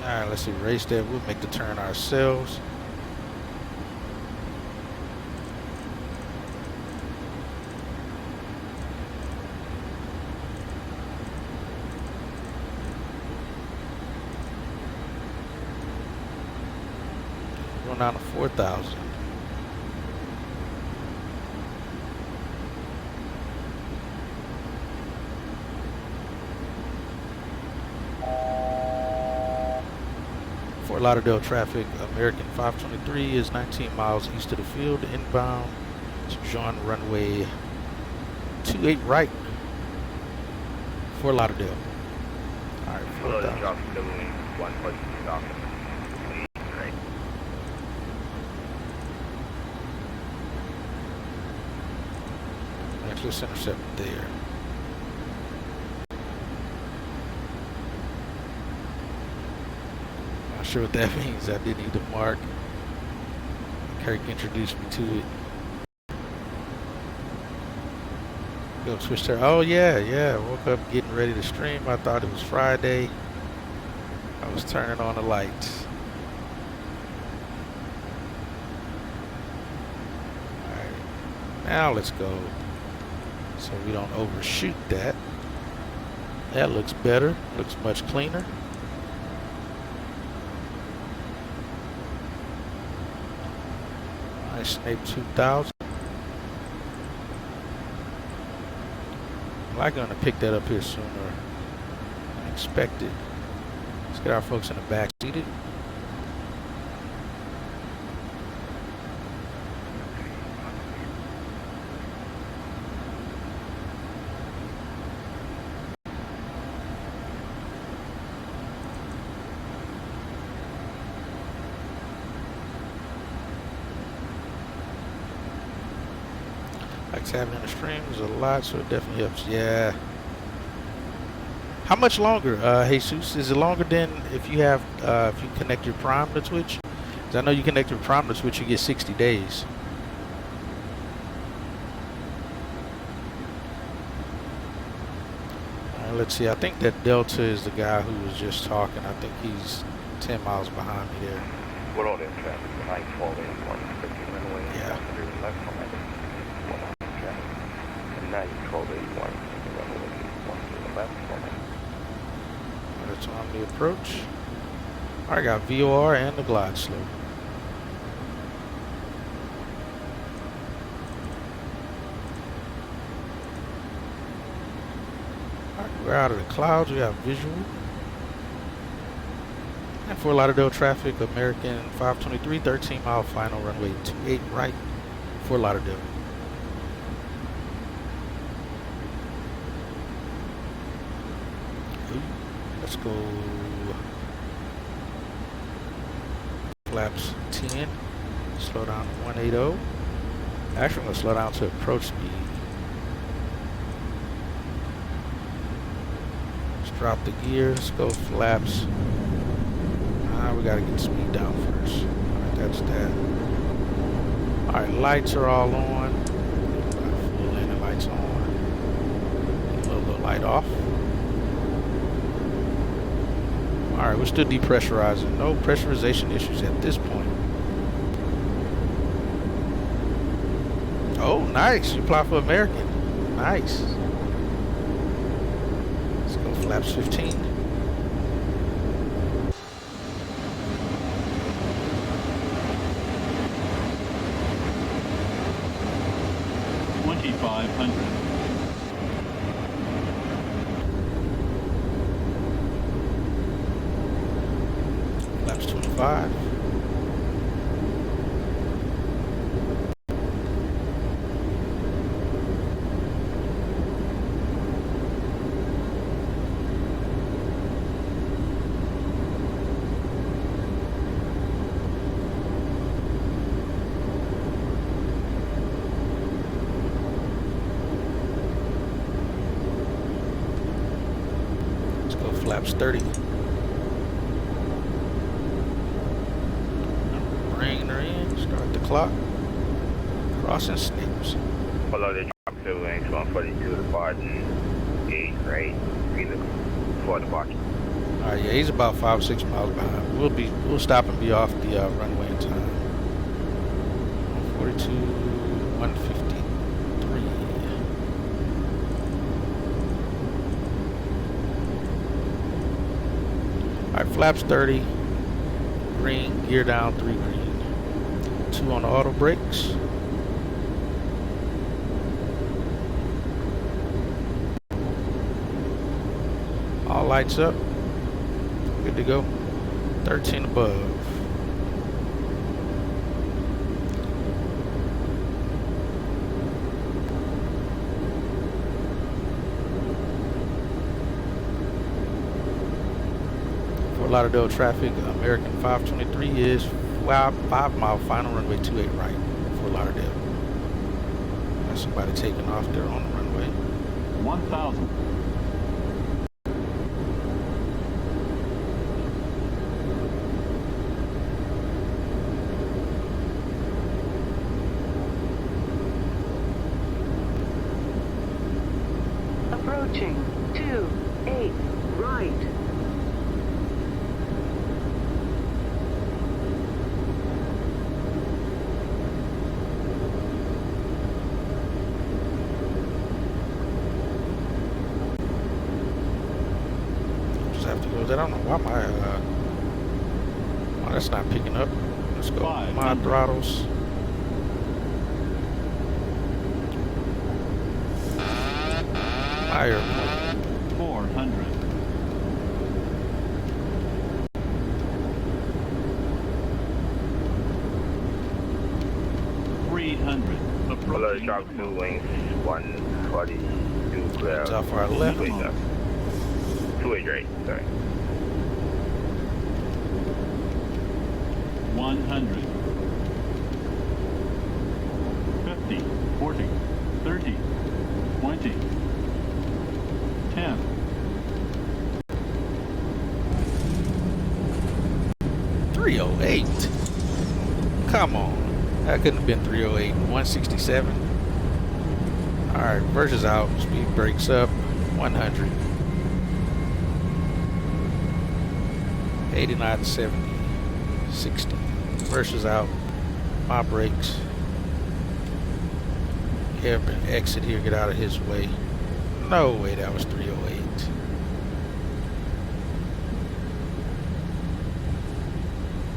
Alright, let's erase that. We'll make the turn ourselves. Going down to 4,000. Fort Lauderdale traffic, American 523 is 19 miles east of the field, inbound to John runway 28 right, Fort Lauderdale. All right, 4,000. Let's intercept there. Not sure what that means. I did need to mark. Kirk introduced me to it. Go switch there. Oh yeah. Woke up getting ready to stream. I thought it was Friday. I was turning on the lights. Alright. Now let's go. So we don't overshoot that. That looks better. Looks much cleaner. Nice Snape 2000. I'm likely going to pick that up here sooner than expected. Let's get our folks in the back seated. Likes having in the stream is a lot, so it definitely helps. Yeah. How much longer, Jesus? Is it longer than if you have if you connect your Prime to Twitch? Because I know you connect your Prime to Twitch, you get 60 days. Let's see. I think that Delta is the guy who was just talking. I think he's 10 miles behind me there. We're all in traffic. 912 150 runway. Yeah. Left from it. 912 81 runway 1 to the left from it. That's on the approach. I got VOR and the glide slope. We're out of the clouds. We have visual. And Fort Lauderdale traffic, American 523, 13 mile final runway 28 right, Fort Lauderdale. Let's go flaps 10. Slow down to 180. Actually, I'm going to slow down to approach speed. Drop the gear, let's go flaps. We gotta get speed down first. Alright, that's that. Alright, lights are all on. Full landing lights on. A little light off. Alright, we're still depressurizing. No pressurization issues at this point. Oh, nice. You apply for American. Nice. Flaps 15. Flaps 25. Flaps 30. Bring her in, start the clock. Crossing snips. Below the drop two lanes, 142 departing 8, right? Either for the parking. Alright, yeah, he's about 5 or 6 miles behind. We'll stop and be off the runway in time. 142, 153. Alright, flaps 30, green, gear down, 3 green. 2 on the auto brakes. All lights up. Good to go. 13 above. Fort Lauderdale traffic, American 523 is 5 mile final runway 28 right. Fort Lauderdale. Got somebody taking off there on the runway. 1,000. Approaching 28 right. Just have to go. I don't know why why that's not picking up. Let's go. My throttles. Higher. 400. Below the drop two lanes, 142 clear. It's off our left. 2-way right, sorry. 100. 50, 40, 30, 20, 10. 308. Come on. That couldn't have been 308. 167. Alright, reverses out. Speed brakes up. 100. 89 to 70. 60. Reverses out. My brakes. Hairpin exit here. Get out of his way. No way that was 308.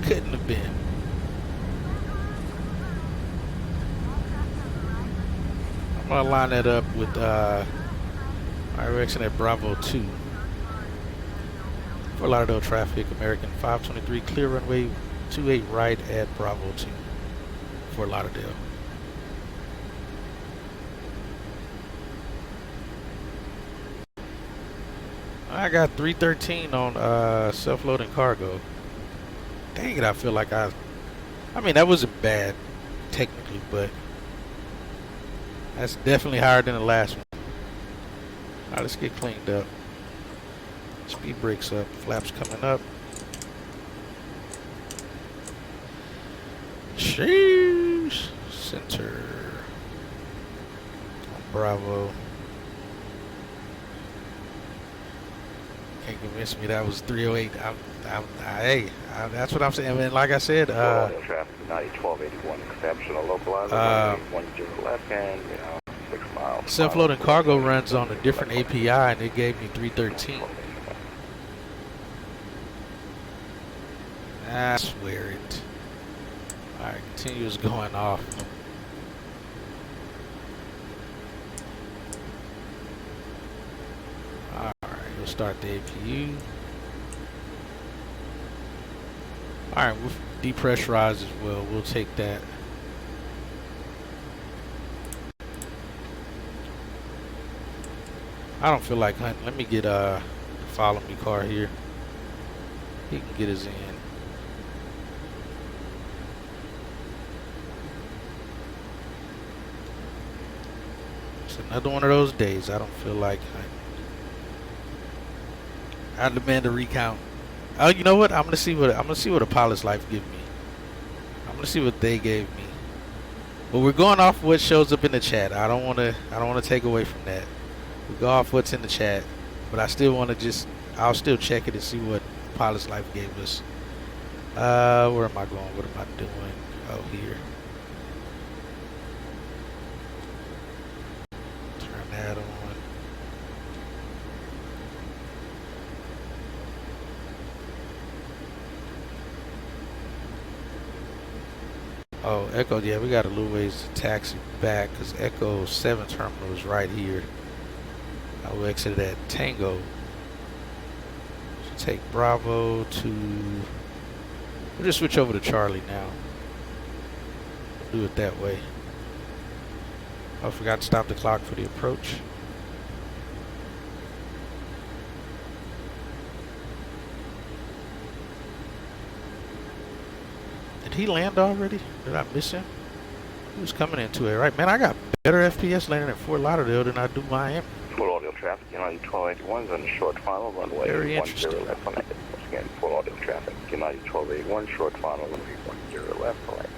Couldn't have been. I'm gonna line that up with my direction at Bravo 2. Fort Lauderdale traffic, American 523, clear runway 28 right at Bravo 2. Fort Lauderdale. I got 313 on self-loading cargo. Dang it, I feel like I mean, that wasn't bad technically, but that's definitely higher than the last one. Alright, let's get cleaned up. Speed brakes up, flaps coming up. Sheesh. Center. Bravo. Can't convince me that was 308. Hey, that's what I'm saying. I mean, like I said, traffic 90 1281 exceptional localizer 10 left hand, 6 miles. Self-loading cargo runs on a different API, and it gave me 313. I swear it. Alright, continuous going off. Alright, we'll start the APU. Alright, we'll depressurize as well. We'll take that. I don't feel like hunting. Let me get the follow me car here. He can get us in. It's another one of those days. I don't feel like hunting. I demand a recount. Oh, you know what? I'm gonna see what a pilot's life give me. I'm gonna see what they gave me. But we're going off what shows up in the chat. I don't wanna take away from that. We go off what's in the chat, but I still want to I'll still check it and see what Pilot's Life gave us. Where am I going? What am I doing? Oh, here. Turn that on. Oh, Echo, yeah, we got a little ways to taxi back because Echo 7 terminal is right here. I will exit at Tango. So take Bravo to... We'll just switch over to Charlie now. Do it that way. Oh, I forgot to stop the clock for the approach. Did he land already? Did I miss him? He was coming into it, right? Man, I got better FPS landing at Fort Lauderdale than I do Miami. Full audio traffic, United 1281 is on the short final runway. Very 10 interesting. left on exit. Once again, full audio traffic, United 1281, short final runway 10 left on exit.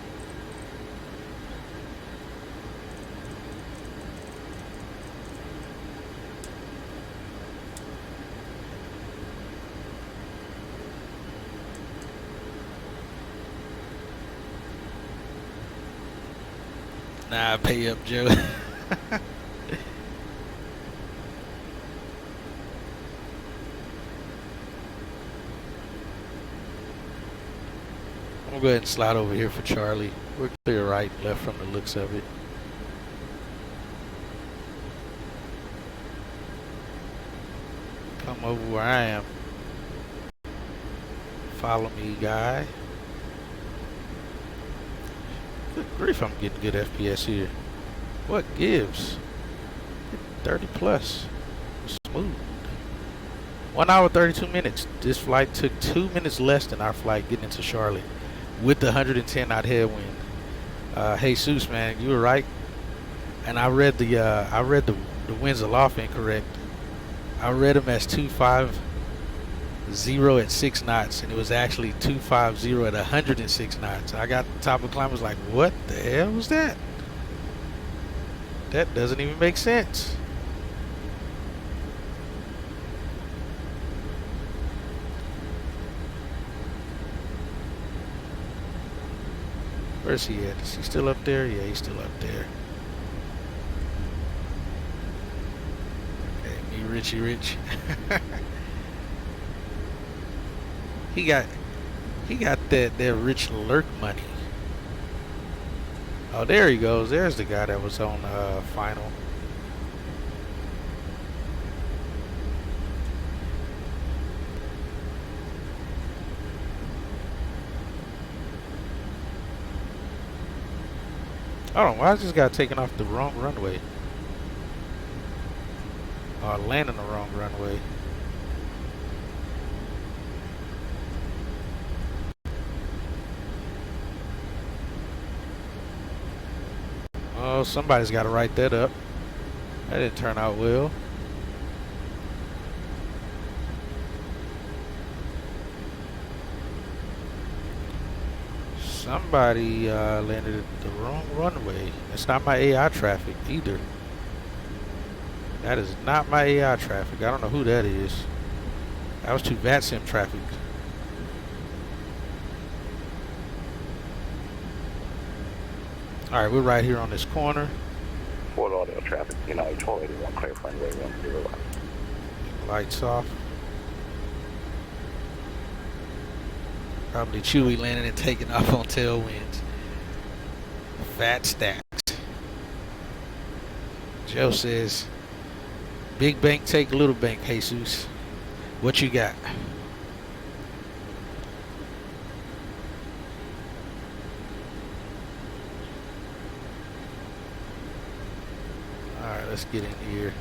Nah, pay up, Joe. I'm gonna go ahead and slide over here for Charlie. We're clear right and left from the looks of it. Come over where I am. Follow me, guy. Good grief, I'm getting good FPS here. What gives? 30 plus. Smooth. 1 hour 32 minutes. This flight took 2 minutes less than our flight getting into Charlotte with the 110 knot headwind. Jesus, man, you were right. And I read the winds aloft incorrect. I read them as 250 at 6 knots, and it was actually 250 at 106 knots. I got to the top of the climb, was like, what the hell was that? That doesn't even make sense. Where's he at? Is he still up there? Yeah, he's still up there. Okay, me Richie Rich. He got that rich lurk money. Oh, there he goes. There's the guy that was on final. Hold on, why is this guy taking off the wrong runway? Landing the wrong runway. Oh, somebody's got to write that up. That didn't turn out well. Somebody landed at the wrong runway. It's not my AI traffic either. That is not my AI traffic. I don't know who that is. That was too VATSIM traffic. Alright, we're right here on this corner. Fort Lauderdale traffic, United 1281, clear runway 10 left. Lights off. Probably Chewy landing and taking off on tailwinds. Fat stacks. Joe says, big bank take little bank, Jesus. What you got? Alright, let's get in here.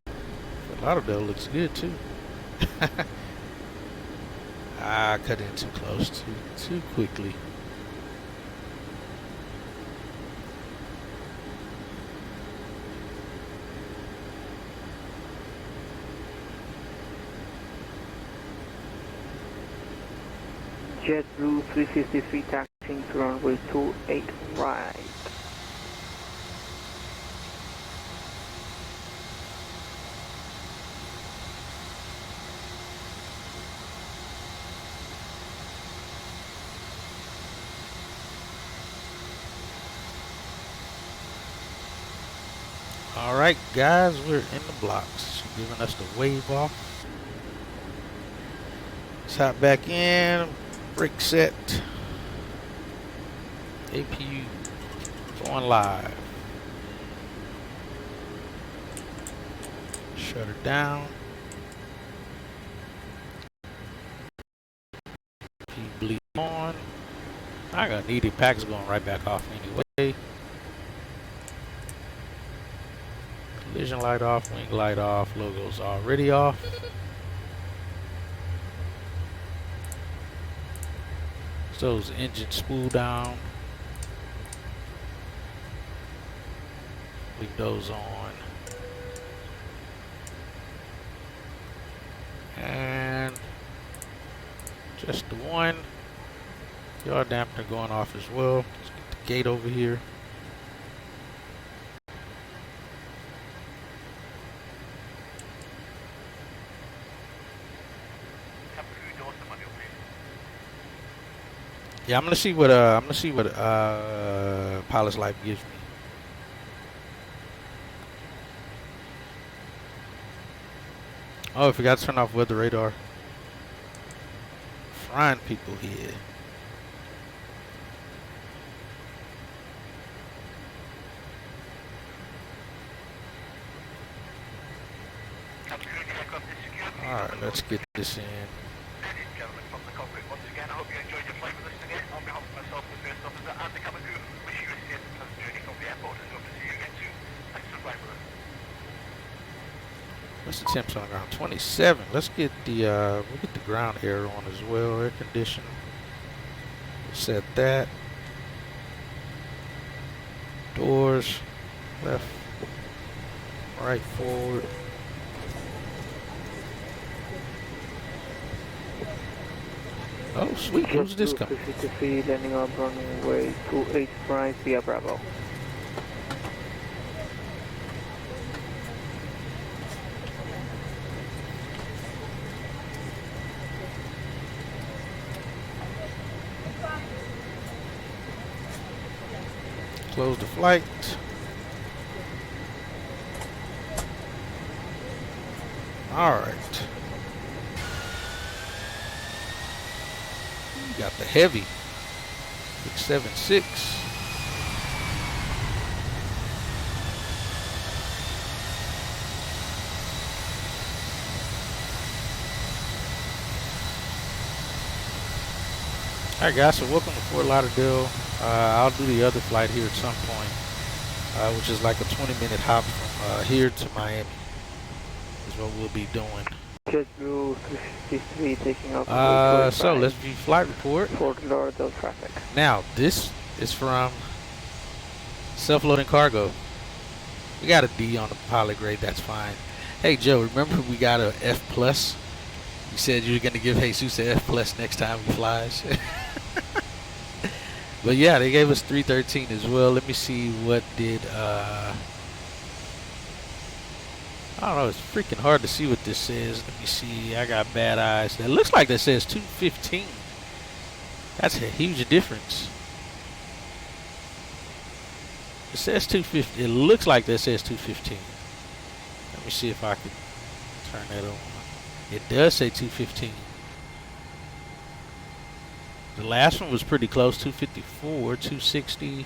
Fort Lauderdale looks good too. I cut in too close, too quickly. JetBlue 353 taxiing to runway 28 right. Alright guys, we're in the blocks. Giving us the wave off. Let's hop back in. Brake set. APU going live. Shut her down. APU bleed on. I got needed packets going right back off anyway. Collision light off, wing light off, logo's already off. So those engine spool down. Leave those on. And just the one. Yaw dampener going off as well. Let's get the gate over here. Yeah, I'm gonna see what pilot's life gives me. Oh, I forgot to turn off weather radar. Frying people here. All right, let's get this in. What's the temps on the ground? 27. Let's get the we'll get the ground air on as well. Air conditioning. We'll set that. Doors left, right, forward. Oh sweet, who's this coming? JetBlue landing on runway 28 right via Bravo. Close the flight. All right. You got the heavy 676. All right, guys. So welcome to Fort Lauderdale. I'll do the other flight here at some point, which is like a 20-minute hop from here to Miami. Is what we'll be doing. JetBlue 353 taking off. So let's view flight report. Fort Lauderdale traffic. Now this is from self-loading cargo. We got a D on the pilot grade. That's fine. Hey Joe, remember we got a F plus? You said you were gonna give Jesus an F plus next time he flies. But yeah, they gave us 313 as well. Let me see what did I don't know, it's freaking hard to see what this says. Let me see. I got bad eyes. It looks like that says 215. That's a huge difference. It says 250. It looks like that says 215. Let me see if I can turn that on. It does say 215. The last one was pretty close, 254, 260,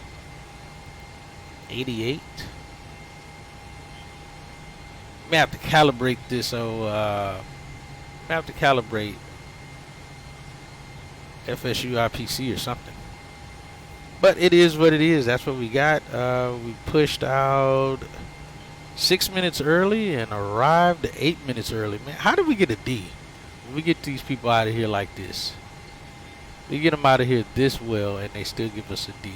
88. May have to calibrate this. May have to calibrate FSU IPC or something. But it is what it is. That's what we got. We pushed out 6 minutes early and arrived 8 minutes early. Man, how did we get a D? We get these people out of here like this. We get them out of here this well, and they still give us a D.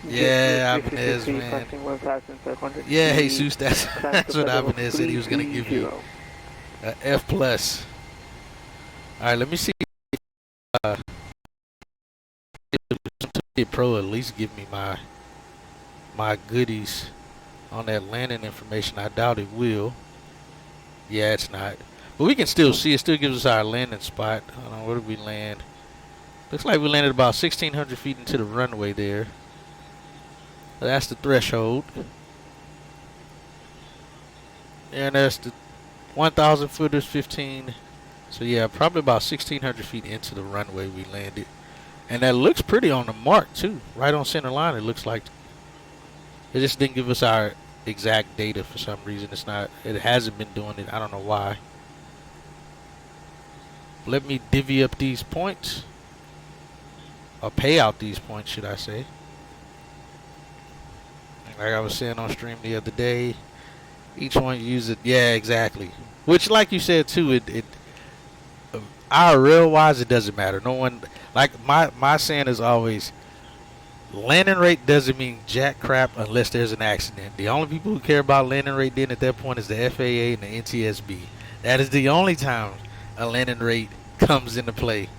Yeah, Ibanez, man. Yeah, Jesus, that's what Ibanez said he was going to give you. F plus. All right, let me see. If Pro at least give me my goodies on that landing information. I doubt it will. Yeah, it's not. But we can still see. It still gives us our landing spot. Hold on, where did we land? Looks like we landed about 1,600 feet into the runway there. That's the threshold. And that's the 1,000 footers, 15. So yeah, probably about 1,600 feet into the runway we landed. And that looks pretty on the mark too. Right on center line, it looks like. It just didn't give us our exact data for some reason. It hasn't been doing it. I don't know why. Let me divvy up these points. Or pay out these points, should I say. Like I was saying on stream the other day, each one use it. Yeah, exactly. Which, like you said too, IRL wise, it doesn't matter. No one, like my saying is always, landing rate doesn't mean jack crap unless there's an accident. The only people who care about landing rate then at that point is the FAA and the NTSB. That is the only time a landing rate comes into play,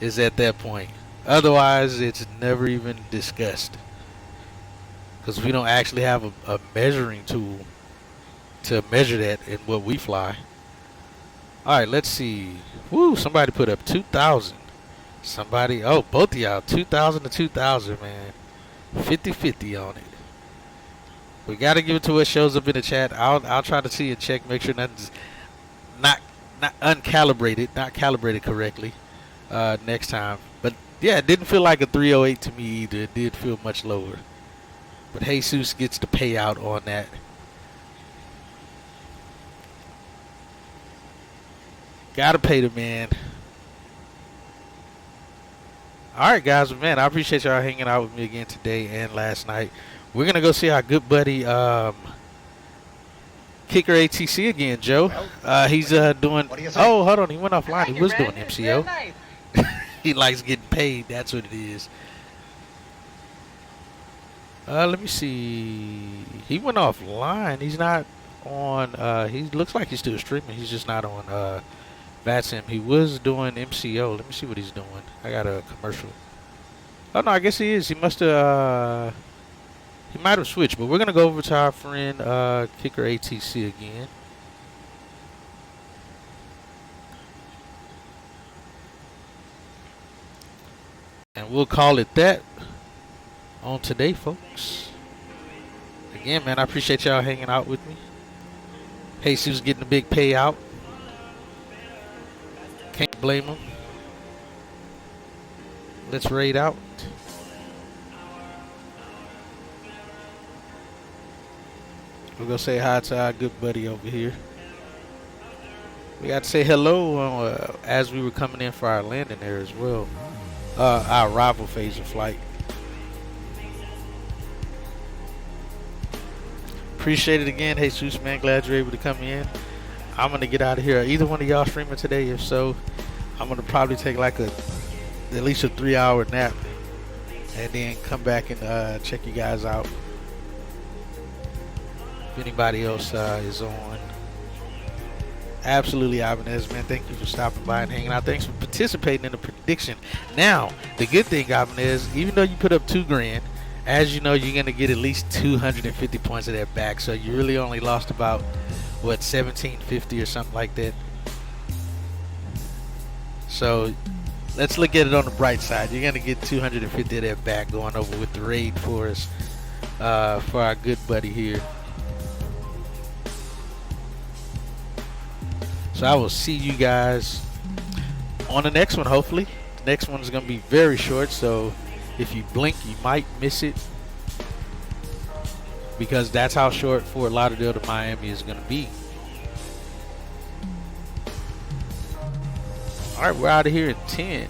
is at that point. Otherwise, it's never even discussed. Because we don't actually have a measuring tool to measure that in what we fly. Alright, let's see. Woo, somebody put up 2,000. Somebody, oh, both of y'all, 2,000 to 2,000, man. 50-50 on it. We got to give it to what shows up in the chat. I'll try to see and check, make sure nothing's not uncalibrated, not calibrated correctly next time. But yeah, it didn't feel like a 308 to me either. It did feel much lower. But Jesus gets the payout on that. Gotta pay the man. Alright guys, man, I appreciate y'all hanging out with me again today and last night. We're gonna go see our good buddy Kicker ATC again, Joe. He's doing, oh, hold on, he went offline. He was doing MCO. He likes getting paid, that's what it is. Let me see. He went offline. He's not on. He looks like he's still streaming. He's just not on VATSIM. He was doing MCO. Let me see what he's doing. I got a commercial. Oh no, I guess he is. He must have. He might have switched. But we're gonna go over to our friend Kicker ATC again. And we'll call it that on today, folks. Again, man, I appreciate y'all hanging out with me. Jesus getting a big payout. Can't blame him. Let's raid out. We're gonna say hi to our good buddy over here. We got to say hello as we were coming in for our landing there as well. Our arrival phase of flight. Appreciate it again, Jesus, man. Glad you're able to come in. I'm gonna get out of here. Either one of y'all streaming today? If so, I'm gonna probably take like at least a 3-hour nap, and then come back and check you guys out. If anybody else is on, absolutely, Ibanez, man. Thank you for stopping by and hanging out. Thanks for participating in the prediction. Now, the good thing, Ibanez, even though you put up $2 grand. As you know, you're going to get at least 250 points of that back. So you really only lost about, what, 1,750 or something like that. So let's look at it on the bright side. You're gonna get 250 of that back going over with the raid for us, for our good buddy here. So I will see you guys on the next one, hopefully. The next one is gonna be very short, so if you blink, you might miss it, because that's how short Fort Lauderdale to Miami is gonna be. All right, we're out of here in 10.